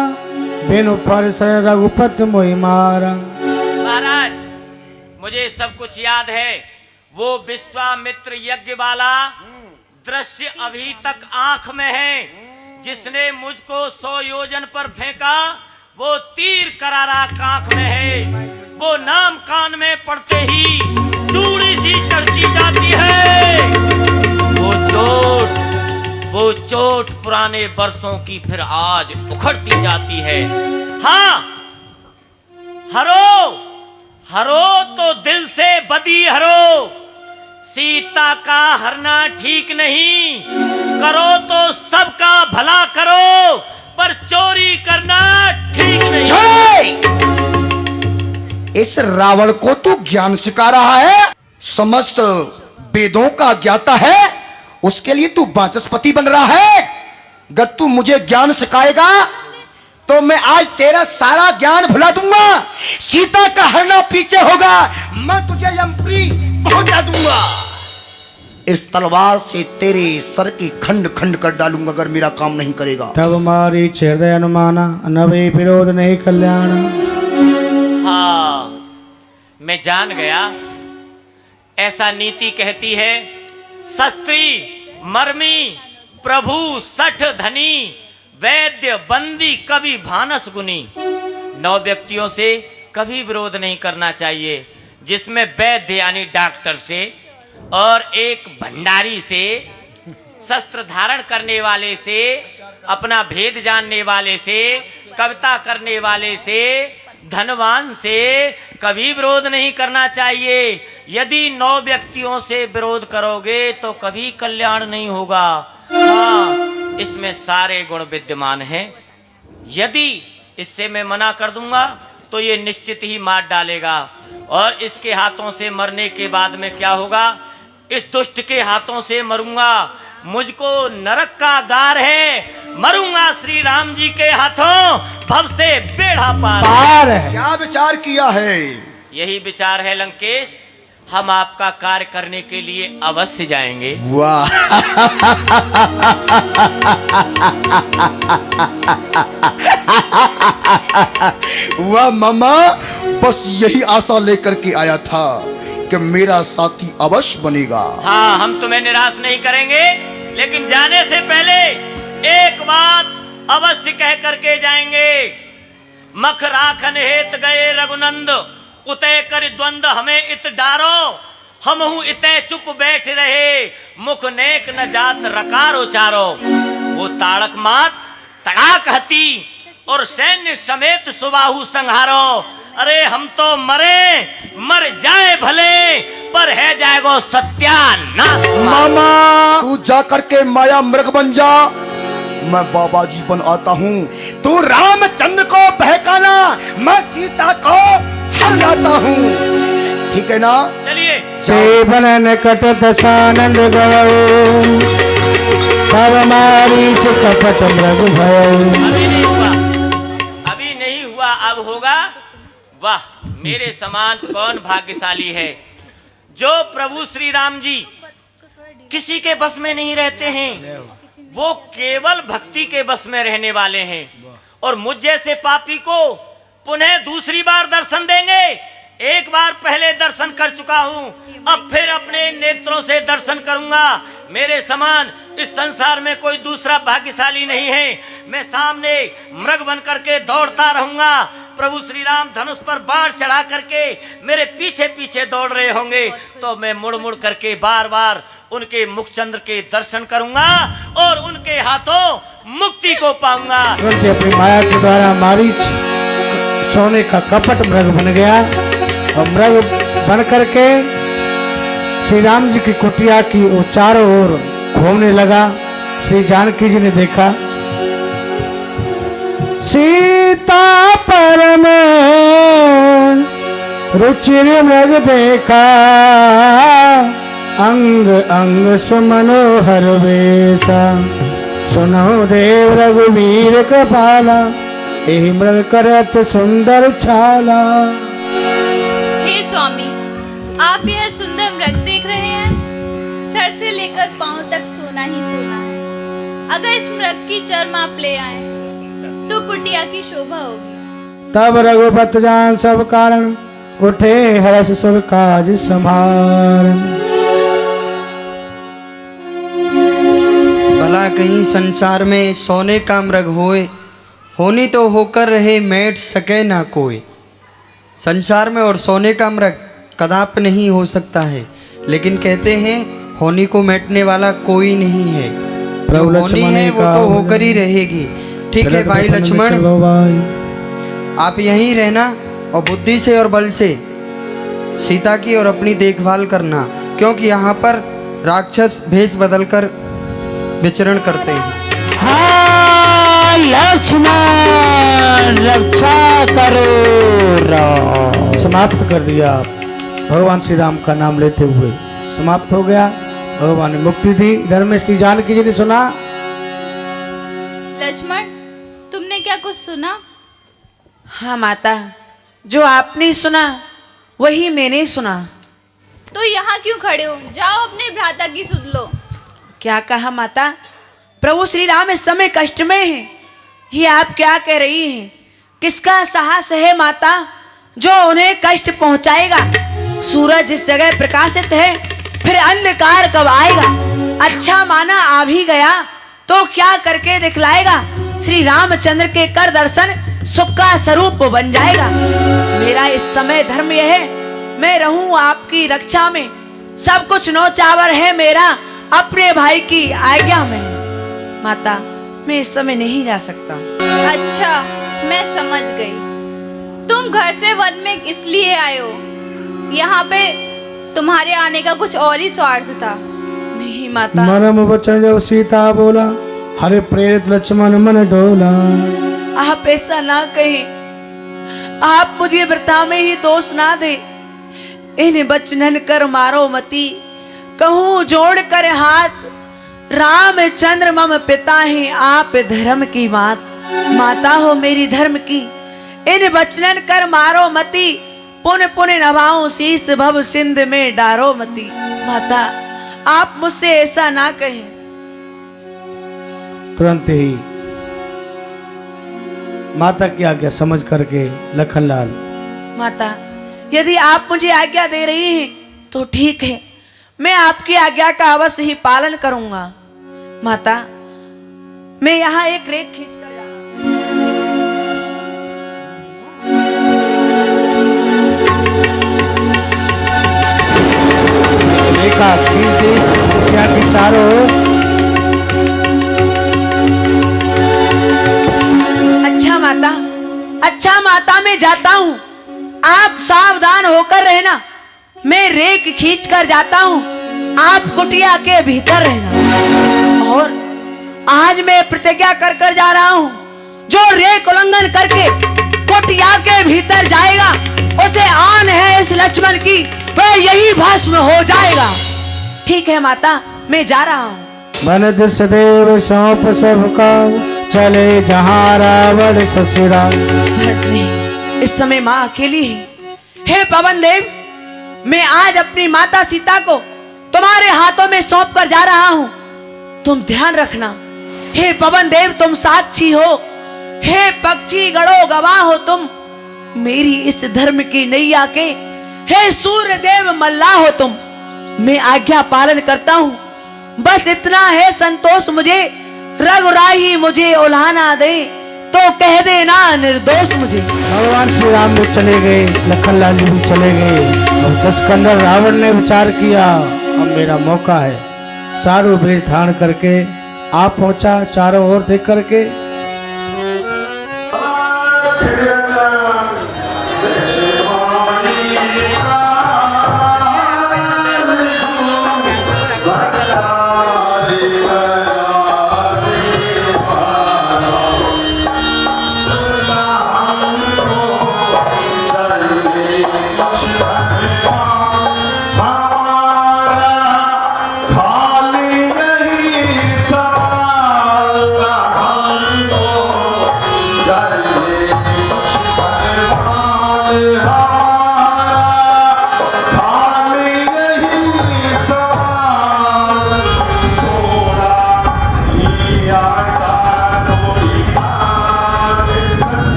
बिनु परसर रघुपत मोहि मारा। महाराज, मुझे सब कुछ याद है। वो विश्वामित्र यज्ञ वाला दृश्य अभी तक आंख में है। जिसने मुझको 100 योजन पर फेंका, वो तीर करारा कांख में है। वो नाम कान में पड़ते ही चूड़ी सी चढ़ती जाती है। वो चोट पुराने बरसों की फिर आज उखड़ती जाती है। हाँ, हरो तो दिल से बदी हरो। सीता का हरना ठीक नहीं, करो तो सबका भला करो, पर चोरी करना ठीक नहीं। इस रावण को तू ज्ञान सिखा रहा है? समस्त वेदों का ज्ञाता है, उसके लिए तू वाचस्पति बन रहा है। अगर तू मुझे ज्ञान सिखाएगा तो मैं आज तेरा सारा ज्ञान भुला दूंगा। सीता का हरना पीछे होगा, मैं तुझे यमपुरी पहुंचा दूंगा। इस तलवार से तेरे सर की खंड खंड कर डालूंगा अगर मेरा काम नहीं करेगा। तब मारी हृदय अनुमाना, नवे विरोध नहीं कल्याण। हाँ, मैं जान गया। ऐसा नीति कहती है, शस्त्री मर्मी प्रभु सठ धनी, वैद्य बंदी कभी भानस गुनी। 9 व्यक्तियों से कभी विरोध नहीं करना चाहिए, जिसमें वैद्य यानी डॉक्टर से, और एक भंडारी से, शस्त्र धारण करने वाले से, अपना भेद जानने वाले से, कविता करने वाले से, धनवान से कभी विरोध नहीं करना चाहिए। यदि 9 व्यक्तियों से विरोध करोगे तो कभी कल्याण नहीं होगा। हाँ, इसमें सारे गुण विद्यमान हैं। यदि इससे मैं मना कर दूंगा तो ये निश्चित ही मार डालेगा, और इसके हाथों से मरने के बाद में क्या होगा? इस दुष्ट के हाथों से मरूंगा, मुझको नरक का गार है, मरूंगा श्री राम जी के हाथों, भव से बेड़ा पार है। क्या विचार किया है? यही विचार है लंकेश, हम आपका कार्य करने के लिए अवश्य जाएंगे। वाह वाह मामा, बस यही आशा लेकर के आया था कि मेरा साथी अवश्य बनेगा। हाँ, हम तुम्हें निराश नहीं करेंगे, लेकिन जाने से पहले एक बात अवश्य कह करके जाएंगे। मख राखन हेत गए रघुनंद, उतय कर द्वंद हमें इत डारो, हम हूँ इतय चुप बैठ रहे, मुख नेक न जात रकार उचारो। वो ताड़क मात तड़ाक हती और सैन्य समेत सुबाहु संहारो। अरे हम तो मर जाए भले, पर है जाएगो सत्यानाश। मामा तू जा करके माया मृग बन जा, मैं बाबा जी बन आता हूँ। तू रामचंद्र को बहकाना, मैं सीता को हर लाता हूँ, ठीक है ना? चलिए। सेवन निकट दशानंद गयो, तब मारीच कपट मृग भयो। अभी नहीं हुआ, अब होगा। वाह, मेरे समान कौन भाग्यशाली है जो प्रभु श्री राम जी किसी के बस में नहीं रहते हैं, वो केवल भक्ति के बस में रहने वाले हैं, और मुझ जैसे पापी को पुनः दूसरी बार दर्शन देंगे। एक बार पहले दर्शन कर चुका हूँ, अब फिर अपने नेत्रों से दर्शन करूंगा। मेरे समान इस संसार में कोई दूसरा भाग्यशाली नहीं है। मैं सामने मृग बन करके दौड़ता रहूंगा, प्रभु श्री राम धनुष पर बाण चढ़ा करके मेरे पीछे पीछे दौड़ रहे होंगे, तो मैं मुड़ मुड़ करके बार बार उनके मुखचंद्र के दर्शन करूंगा और उनके हाथों मुक्ति को पाऊंगा। अपनी माया के द्वारा मारीच सोने का कपट मृग बन गया, और मृग बन करके श्री राम जी की कुटिया की वो चारों ओर घूमने लगा। श्री जानकी जी ने देखा, सीता पर में रुचिर मृग देखा, अंग अंग सुमनोहर वेशा, सुनो देव रघुवीर कृपाला, एहि मृग करत सुंदर छाला। हे स्वामी, आप यह सुंदर मृग देख रहे हैं, सर से लेकर पांव तक सोना ही सोना है। अगर इस मृग की चर्म आप ले आए तो कुटिया की शोभा होगी। तब रघुपत जान सब कारण, उठे हर्ष सुर काज संभार। भला कहीं संसार में सोने का मृग होए, होनी तो होकर रहे मैट सके ना कोई। संसार में और सोने का मृग कदाप नहीं हो सकता है, लेकिन कहते हैं होनी को मैटने वाला कोई नहीं है। जो होनी है वो तो होकर ही रहेगी। ठीक है भाई लक्ष्मण, आप यहीं रहना और बुद्धि से और बल से सीता की और अपनी देखभाल करना, क्योंकि यहाँ पर राक्षस भेष बदलकर विचरण करते हैं। हाँ लक्ष्मण, रक्षा करो। समाप्त कर दिया। भगवान श्री राम का नाम लेते हुए समाप्त हो गया। भगवान ने मुक्ति दी। इधर में श्री जानकी जी ने सुना। लक्ष्मण, तुमने क्या कुछ सुना? हाँ माता, जो आपने सुना वही मैंने सुना। तो यहाँ क्यों खड़े हो? जाओ अपने भ्राता की सुध लो। क्या कहा माता? प्रभु श्री राम इस समय कष्ट में हैं। ये आप क्या कह रही हैं? किसका साहस है माता जो उन्हें कष्ट पहुंचाएगा? सूरज जिस जगह प्रकाशित है, फिर अंधकार कब आएगा? अच्छा माना आ भी गया तो क्या करके दिखलाएगा? श्री रामचंद्र के कर दर्शन सुख का स्वरूप बन जाएगा। मेरा इस समय धर्म यह है, मैं रहूं आपकी रक्षा में। सब कुछ नौचावर है मेरा अपने भाई की आज्ञा में। माता, मैं इस समय नहीं जा सकता। अच्छा, मैं समझ गई। तुम घर से वन में इसलिए आए हो, यहाँ पे तुम्हारे आने का कुछ और ही स्वार्थ था। नहीं माता, मन वचन जब सीता बोला, हरे प्रेरित लक्ष्मण मन डोला। आप ऐसा ना कहें, आप मुझे वृथा में ही दोष ना दे। इन बचनन कर मारो मती, कहूँ जोड़ कर हाथ, रामचंद्र मम पिता हैं, आप धर्म की माता हो मेरी धर्म की। इन बचनन कर मारो मती, पुन पुन नभाऊं शीस भव सिंध में डारो मती। माता आप मुझसे ऐसा ना कहें। तुरंत ही माता की आज्ञा समझ करके लखनलाल, माता यदि आप मुझे आज्ञा दे रही हैं तो ठीक है, मैं आपकी आज्ञा का अवश्य ही पालन करूंगा। माता मैं यहाँ एक रेख खींच कर रेखा खींचते क्या कि चारों। अच्छा माता मैं जाता हूँ, आप सावधान होकर रहना। मैं रेख खींच कर जाता हूँ, आप कुटिया के भीतर रहना। और आज मैं प्रतिज्ञा कर कर जा रहा हूँ, जो रेख उल्लंघन करके कुटिया के भीतर जाएगा उसे आन है इस लक्ष्मण की, वह यही भस्म हो जाएगा। ठीक है माता, मैं जा रहा हूँ। मन सदैव सौंप सबका, चले जहाँ रावण ससुराल। इस समय माँ अकेली है। हे पवन देव, मैं आज अपनी माता सीता को तुम्हारे हाथों में सौंप कर जा रहा हूँ, तुम ध्यान रखना। हे पवन देव तुम साक्षी हो, हे पक्षी गणों गवाह हो तुम मेरी इस धर्म की नैया के, हे सूर्य देव मल्लाह हो तुम। मैं आज्ञा पालन करता हूँ, बस इतना है संतोष मुझे। रघुराही मुझे उल्हाना दे तो कह देना निर्दोष मुझे। भगवान श्री राम भी चले गए, लखनलाल जी भी चले गए। अब दशकंदर रावण ने विचार किया, अब मेरा मौका है। चारों वेश धारण करके आप पहुंचा, चारों ओर देख करके।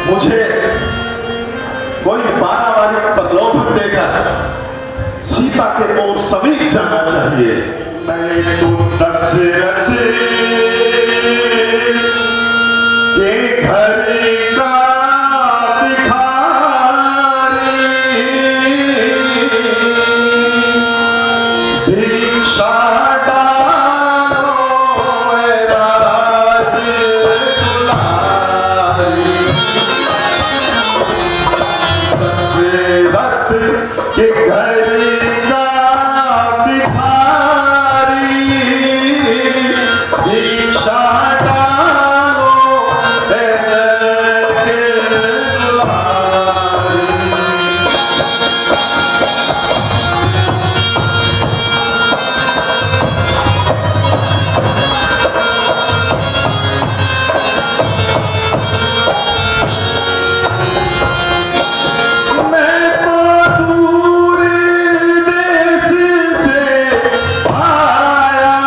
मुझे कोई पारिवारिक प्रलोभन देकर सीता के ओर समीप जाना चाहिए। मैं तो दशरथ के घर का भिखारी, भिक्षा डालो राज दुलारी। कि घर का भिखारी भिक्षा डालो दर के द्वारी। मैं तो दूर देश से आया,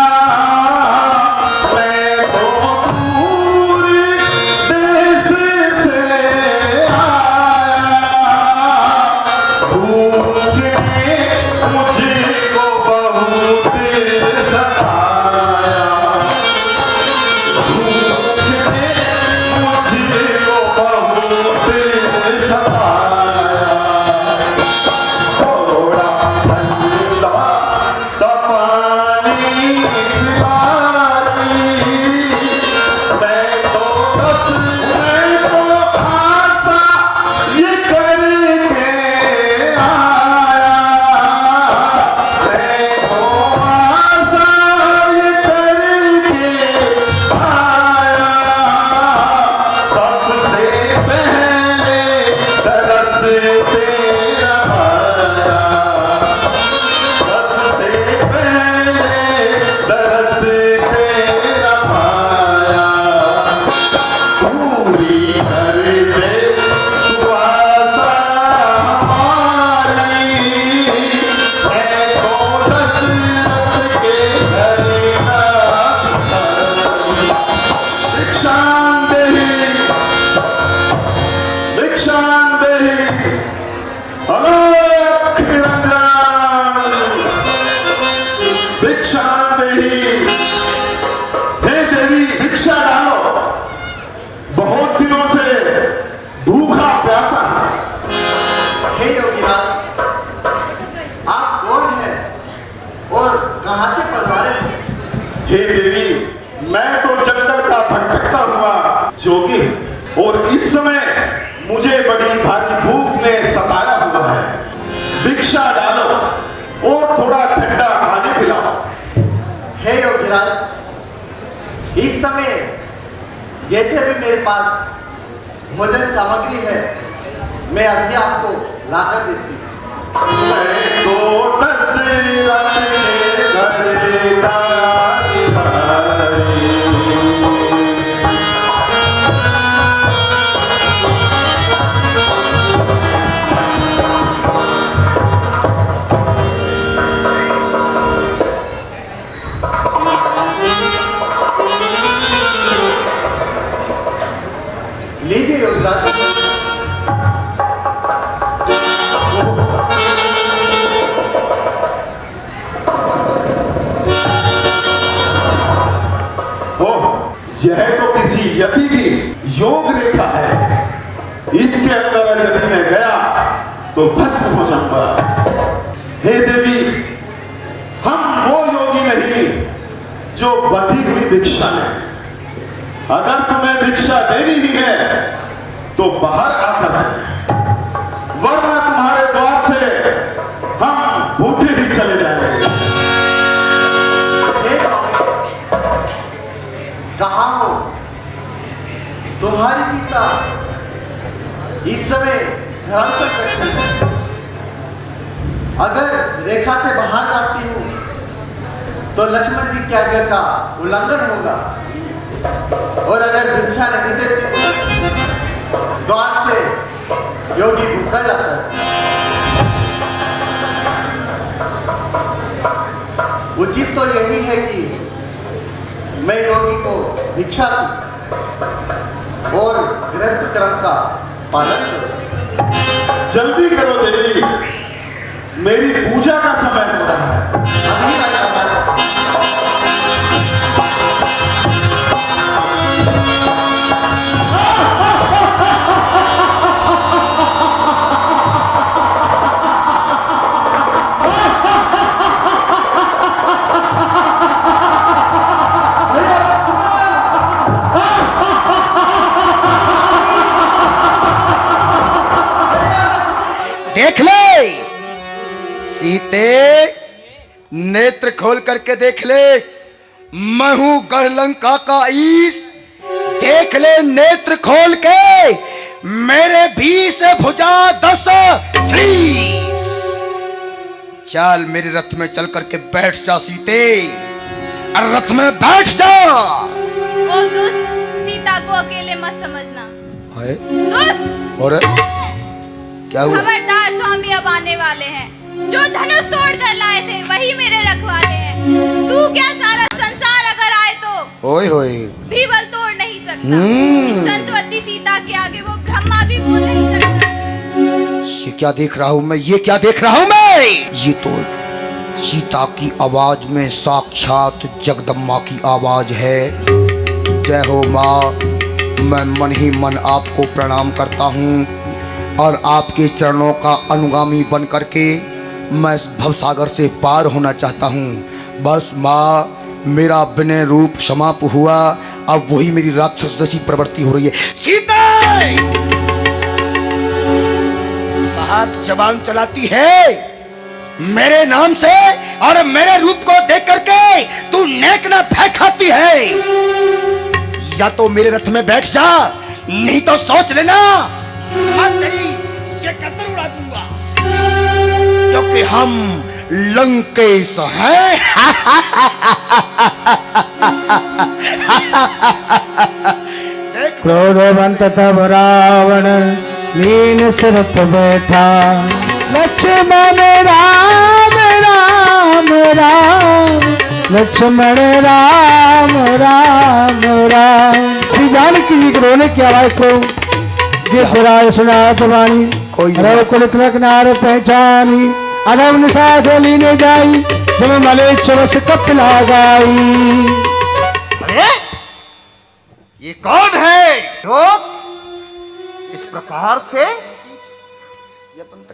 मैं तो दूर देश से आया, भूख ने मुझको बहुत सताया, भूख ने मुझको बहुत सताया, थोड़ा ठंडा सा पानी पिलाती, मैं तो आशा ये करके आया, मैं तो आशा ये करके आया, सबसे पहले तरस तेरा आया, सबसे पहले तरस तेरा आया, पूरी कर दे तू आशा हमारी, मैं तो दशरथ के घर का भिखारी। भिक्षां देहि अलख निरंजन, भिक्षां देहि। हे देवी भिक्षा डालो, बहुत दिनों से भूखा प्यासा है। हे योगीनाथ, आप कौन हैं और कहां से पधारे हैं? हे देवी, मैं तो जंगल का भटकता हुआ जोगी हूं, और इस समय मुझे बड़ी भारी भूख ने सताया हुआ है। भिक्षा डालो और थोड़ा ठंडा पानी पिलाओ। हे योगीराज, इस समय जैसे भी मेरे पास भोजन सामग्री है, मैं अभी आपको लाकर देती हूँ। मैं तो दशरथ के घर का भिखारी। लीजिए योगीराज। ओह, यह तो किसी यति की योग रेखा है, इसके अंदर यदि मैं गया तो भस्म हो जाऊंगा। हे देवी, हम वो योगी नहीं जो बधी हुई भिक्षा है। अगर तुम्हें भिक्षा देनी ही है तो बाहर आकर है, वरना तुम्हारे द्वार से हम भूखे ही चले जाएंगे। हे स्वामी, कहाँ हो? तुम्हारी सीता इस समय धर्म संकट में है। अगर रेखा से बाहर जाती हूँ तो लक्ष्मण जी की आज्ञा का उल्लंघन होगा, और अगर भिक्षा नहीं देती हूँ द्वार से योगी भूखा जाता है। उचित तो यही है कि मैं योगी को भिक्षा दूं और गृहस्थ क्रम का पालन करूं। जल्दी करो देवी, मेरी पूजा का समय हो रहा है। अभी मैं करना देख ले सीते, नेत्र खोल करके देख ले, मैं हूं गढ़ लंका का ईश। देख ले नेत्र खोल के, मेरे 20 भुजा 10 शीश। चल मेरे रथ में चल करके बैठ जा सीते, रथ में बैठ जा। ओ दुष्ट, सीता को अकेले मत समझना। है? दुष्ट, और क्या हुआ? खबरदार, स्वामी अब आने वाले हैं। जो धनुष तोड़ कर लाए थे वही मेरे रखवाले हैं। तू क्या सारा संसार अगर आए तो ओए होए भी बल तोड़ नहीं सकता। संतवती सीता के आगे वो ब्रह्मा भी बोल नहीं सकता। ये क्या देख रहा हूं मैं, ये क्या देख रहा हूं मैं? ये तो सीता की आवाज में साक्षात जगदम्बा की आवाज है। जय हो माँ, मैं मन ही मन आपको प्रणाम करता हूँ और आपके चरणों का अनुगामी बन करके मैं इस भवसागर से पार होना चाहता हूँ। बस माँ, मेरा विनय रूप समाप्त हुआ, अब वही मेरी राक्षस जैसी प्रवृत्ति हो रही है। सीता बात जबान चलाती है मेरे नाम से और मेरे रूप को देख करके तू नेक ना भय खाती है। या तो मेरे रथ में बैठ जा, नहीं तो सोच लेना मैं तेरी ये गर्दन उड़ा दूंगा, क्योंकि हम लंकेश हैं। क्रोधवंत तब रावण मीन सिरत बैठा, लक्ष्मण राम राम राम, लक्ष्मण राम राम राम। श्री जानकी जी के रोने की आवाज को जिस राय सुनात वाणी, रव कुल तिलक नार पहचानी, अनव निशा से लीने जाई, जब मले चरस कपिला गाई। अरे ये कौन है लोग इस प्रकार से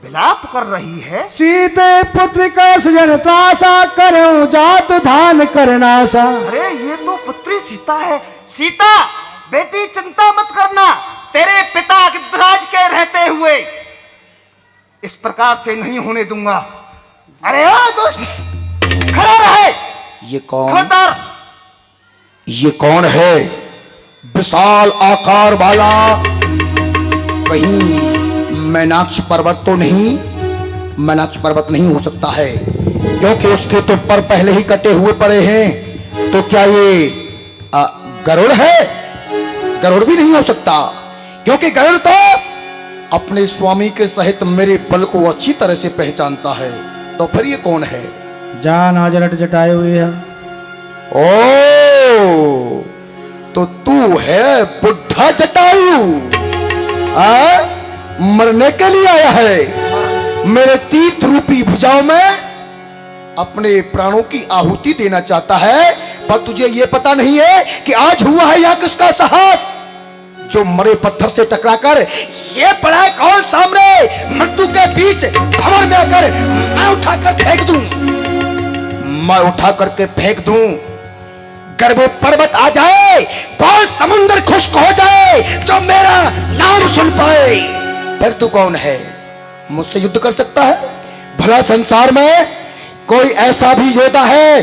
विलाप कर रही है? सीते पुत्र का सजन त्रासा, करो जात धान करना सा। अरे ये तो पुत्री सीता है। सीता बेटी, चिंता मत करना, तेरे पिता गिद्धराज के रहते हुए इस प्रकार से नहीं होने दूंगा। अरे ओ दुष्ट, खड़ा रहे। ये कौन? खबरदार। ये कौन है? विशाल आकार वाला, कहीं मैनाक्ष पर्वत तो नहीं? मैनाक्ष पर्वत नहीं हो सकता है, क्योंकि उसके तो पर पहले ही कटे हुए पड़े हैं। तो क्या ये गरुड़ है? गरुड़ भी नहीं हो सकता, क्योंकि गरुड़ तो अपने स्वामी के सहित मेरे बल को अच्छी तरह से पहचानता है। तो फिर ये कौन है? जान हाजरट जटाए हुए है। ओ, तो तू है बुढ़ा जटायु, मरने के लिए आया है। मेरे तीर्थ रूपी भुजाओं में अपने प्राणों की आहुति देना चाहता है, पर तुझे यह पता नहीं है कि आज हुआ है यह किसका साहस, जो मरे पत्थर से टकराकर ये पड़ा है कौन सामने मृत्यु के बीच भंवर में आकर मैं उठाकर फेंक दूं, मैं उठा करके फेंक दूं, गर्भ पर्वत आ जाए, बहुत समुद्र खुश्क हो जाए, जो मेरा नाम सुन पाए। फिर तू कौन है? मुझसे युद्ध कर सकता है? भला संसार में कोई ऐसा भी योद्धा है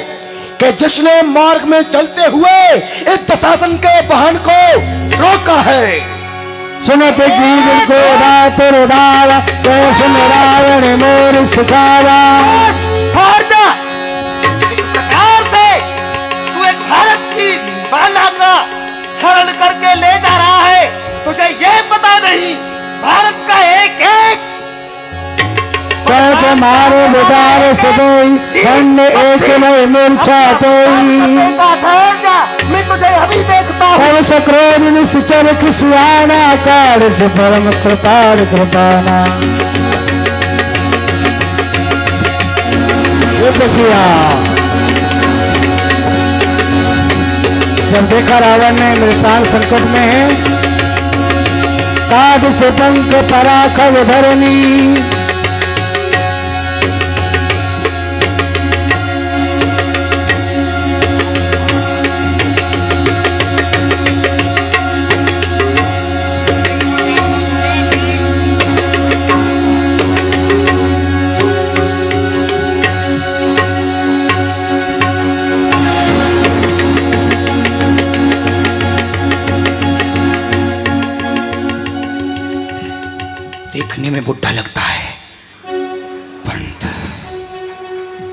कि जिसने मार्ग में चलते हुए इस दशासन के वाहन को रोका है? सुनत कीर्तन को रात रुदावा, कैसे नारायण मोर सिखावा। इस प्रकार से तू एक भारत की बाला का हरण करके ले जा रहा है। तुझे ये पता नहीं भारत का एक एक कैसे मारे बिदार सदोई, धन्य एक नए मूर्छा तोई। मैं तुझे अभी देखता हूँ। कब सक्रोध निश्चर किसियाना, कार से परम कृपार कृपाना। युद्ध किया। जब देखा रावण ने मेरे प्राण संकट में है, काद से पंख पराखव धरनी,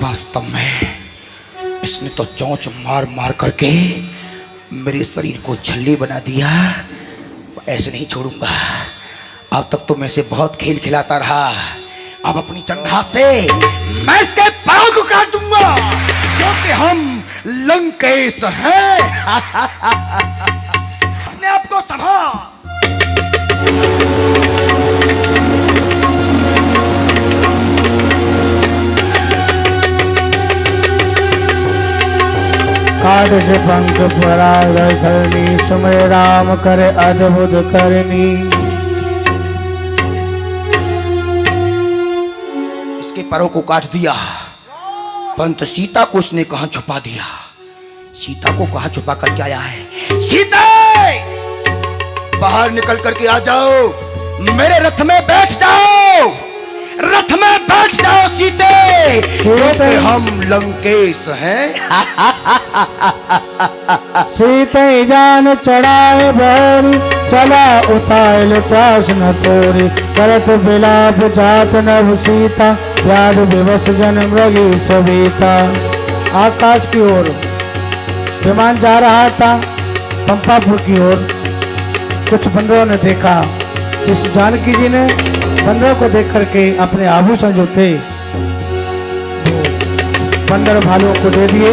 वास्तव में इसने तो चोंच मार मार करके मेरे शरीर को छल्ली बना दिया। ऐसे नहीं छोड़ूंगा। अब तक तो मैं इसे बहुत खेल खिलाता रहा, अब अपनी चंद्रा से मैं इसके पांव को काट दूंगा, क्योंकि हम लंकेश हैं। अपने आप को संभाल। काट से पंख पराग धरनी, सुमरे राम करे अद्भुत करनी। इसके पैरों को काट दिया, परंतु सीता को उसने कहां छुपा दिया? सीता को कहां छुपा करके आया है? सीता, बाहर निकल करके आ जाओ, मेरे रथ में बैठ जाओ, रथ में बैठ जाओ सीते, क्योंकि हम लंकेश हैं। सीते जान चढ़ाए भरी, चला उतार त्रास न तोरी, करत बिलाप जात नभ सीता, याद विवश जन मृगी सविता। आकाश की ओर विमान जा रहा था, पंपापुर की ओर। कुछ बंदरों ने देखा, श्री जानकी जी ने बंदरों को देख करके अपने आभूषण जो थे बंदर भालुओं को दे दिए।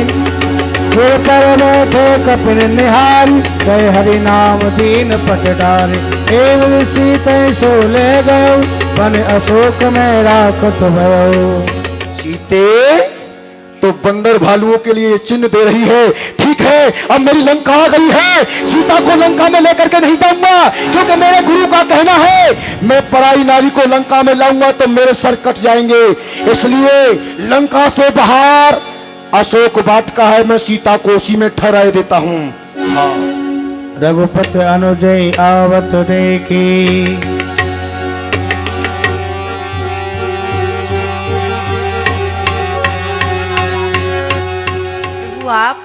वे कर बैठे कपिल निहारी, गए हरि नाम दीन पट डारे। एवं सीते सो ले गयो, बन अशोक में राखत भयो। सीते तो बंदर भालुओं के लिए चिन्ह दे रही है। ठीक है, अब मेरी लंका आ गई है, सीता को लंका में लेकर के नहीं जाऊंगा, क्योंकि मेरे गुरु का कहना है मैं पराई नारी को लंका में लाऊंगा तो मेरे सर कट जाएंगे। इसलिए लंका से बाहर अशोक वाटिका है, मैं सीता को उसी में ठहराए देता हूँ। हाँ। रघुपति अनुजय आवत देखी, आप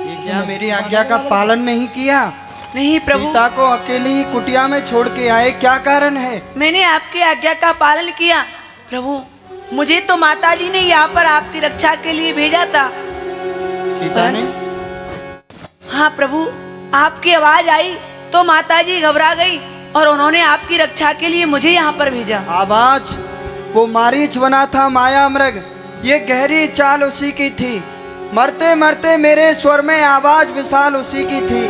ये क्या मेरी आज्ञा का पालन नहीं किया? नहीं प्रभु, सीता को अकेली ही कुटिया में छोड़ के आए, क्या कारण है? मैंने आपकी आज्ञा का पालन किया प्रभु। मुझे तो माताजी ने यहाँ पर आपकी रक्षा के लिए भेजा था। सीता ने? हाँ प्रभु, आपकी आवाज आई तो माताजी घबरा गई और उन्होंने आपकी रक्षा के लिए मुझे यहाँ पर भेजा। आवाज वो मारीच बना था, माया मृग, ये गहरी चाल उसी की थी। मरते मरते मेरे स्वर में आवाज विशाल उसी की थी।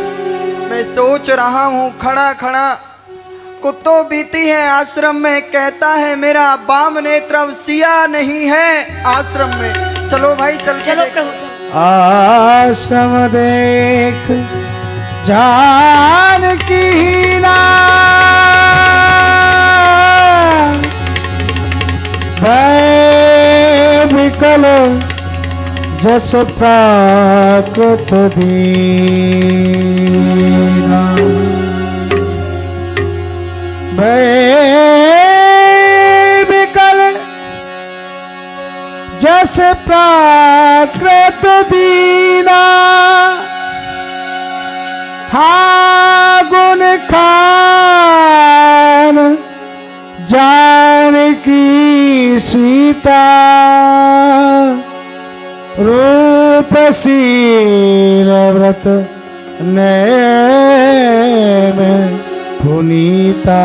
मैं सोच रहा हूँ खड़ा खड़ा, कुत्तों बीती है आश्रम में, कहता है मेरा बाम नेत्र अब सिया नहीं है आश्रम में। चलो भाई चलो प्रभु। आश्रम देख जानकी ना, विकल जस प्राकृत दीना, विकल जस प्राकृत दीना, हा गुण खान जानकी सीता, रूपशील व्रत नैम पुनीता।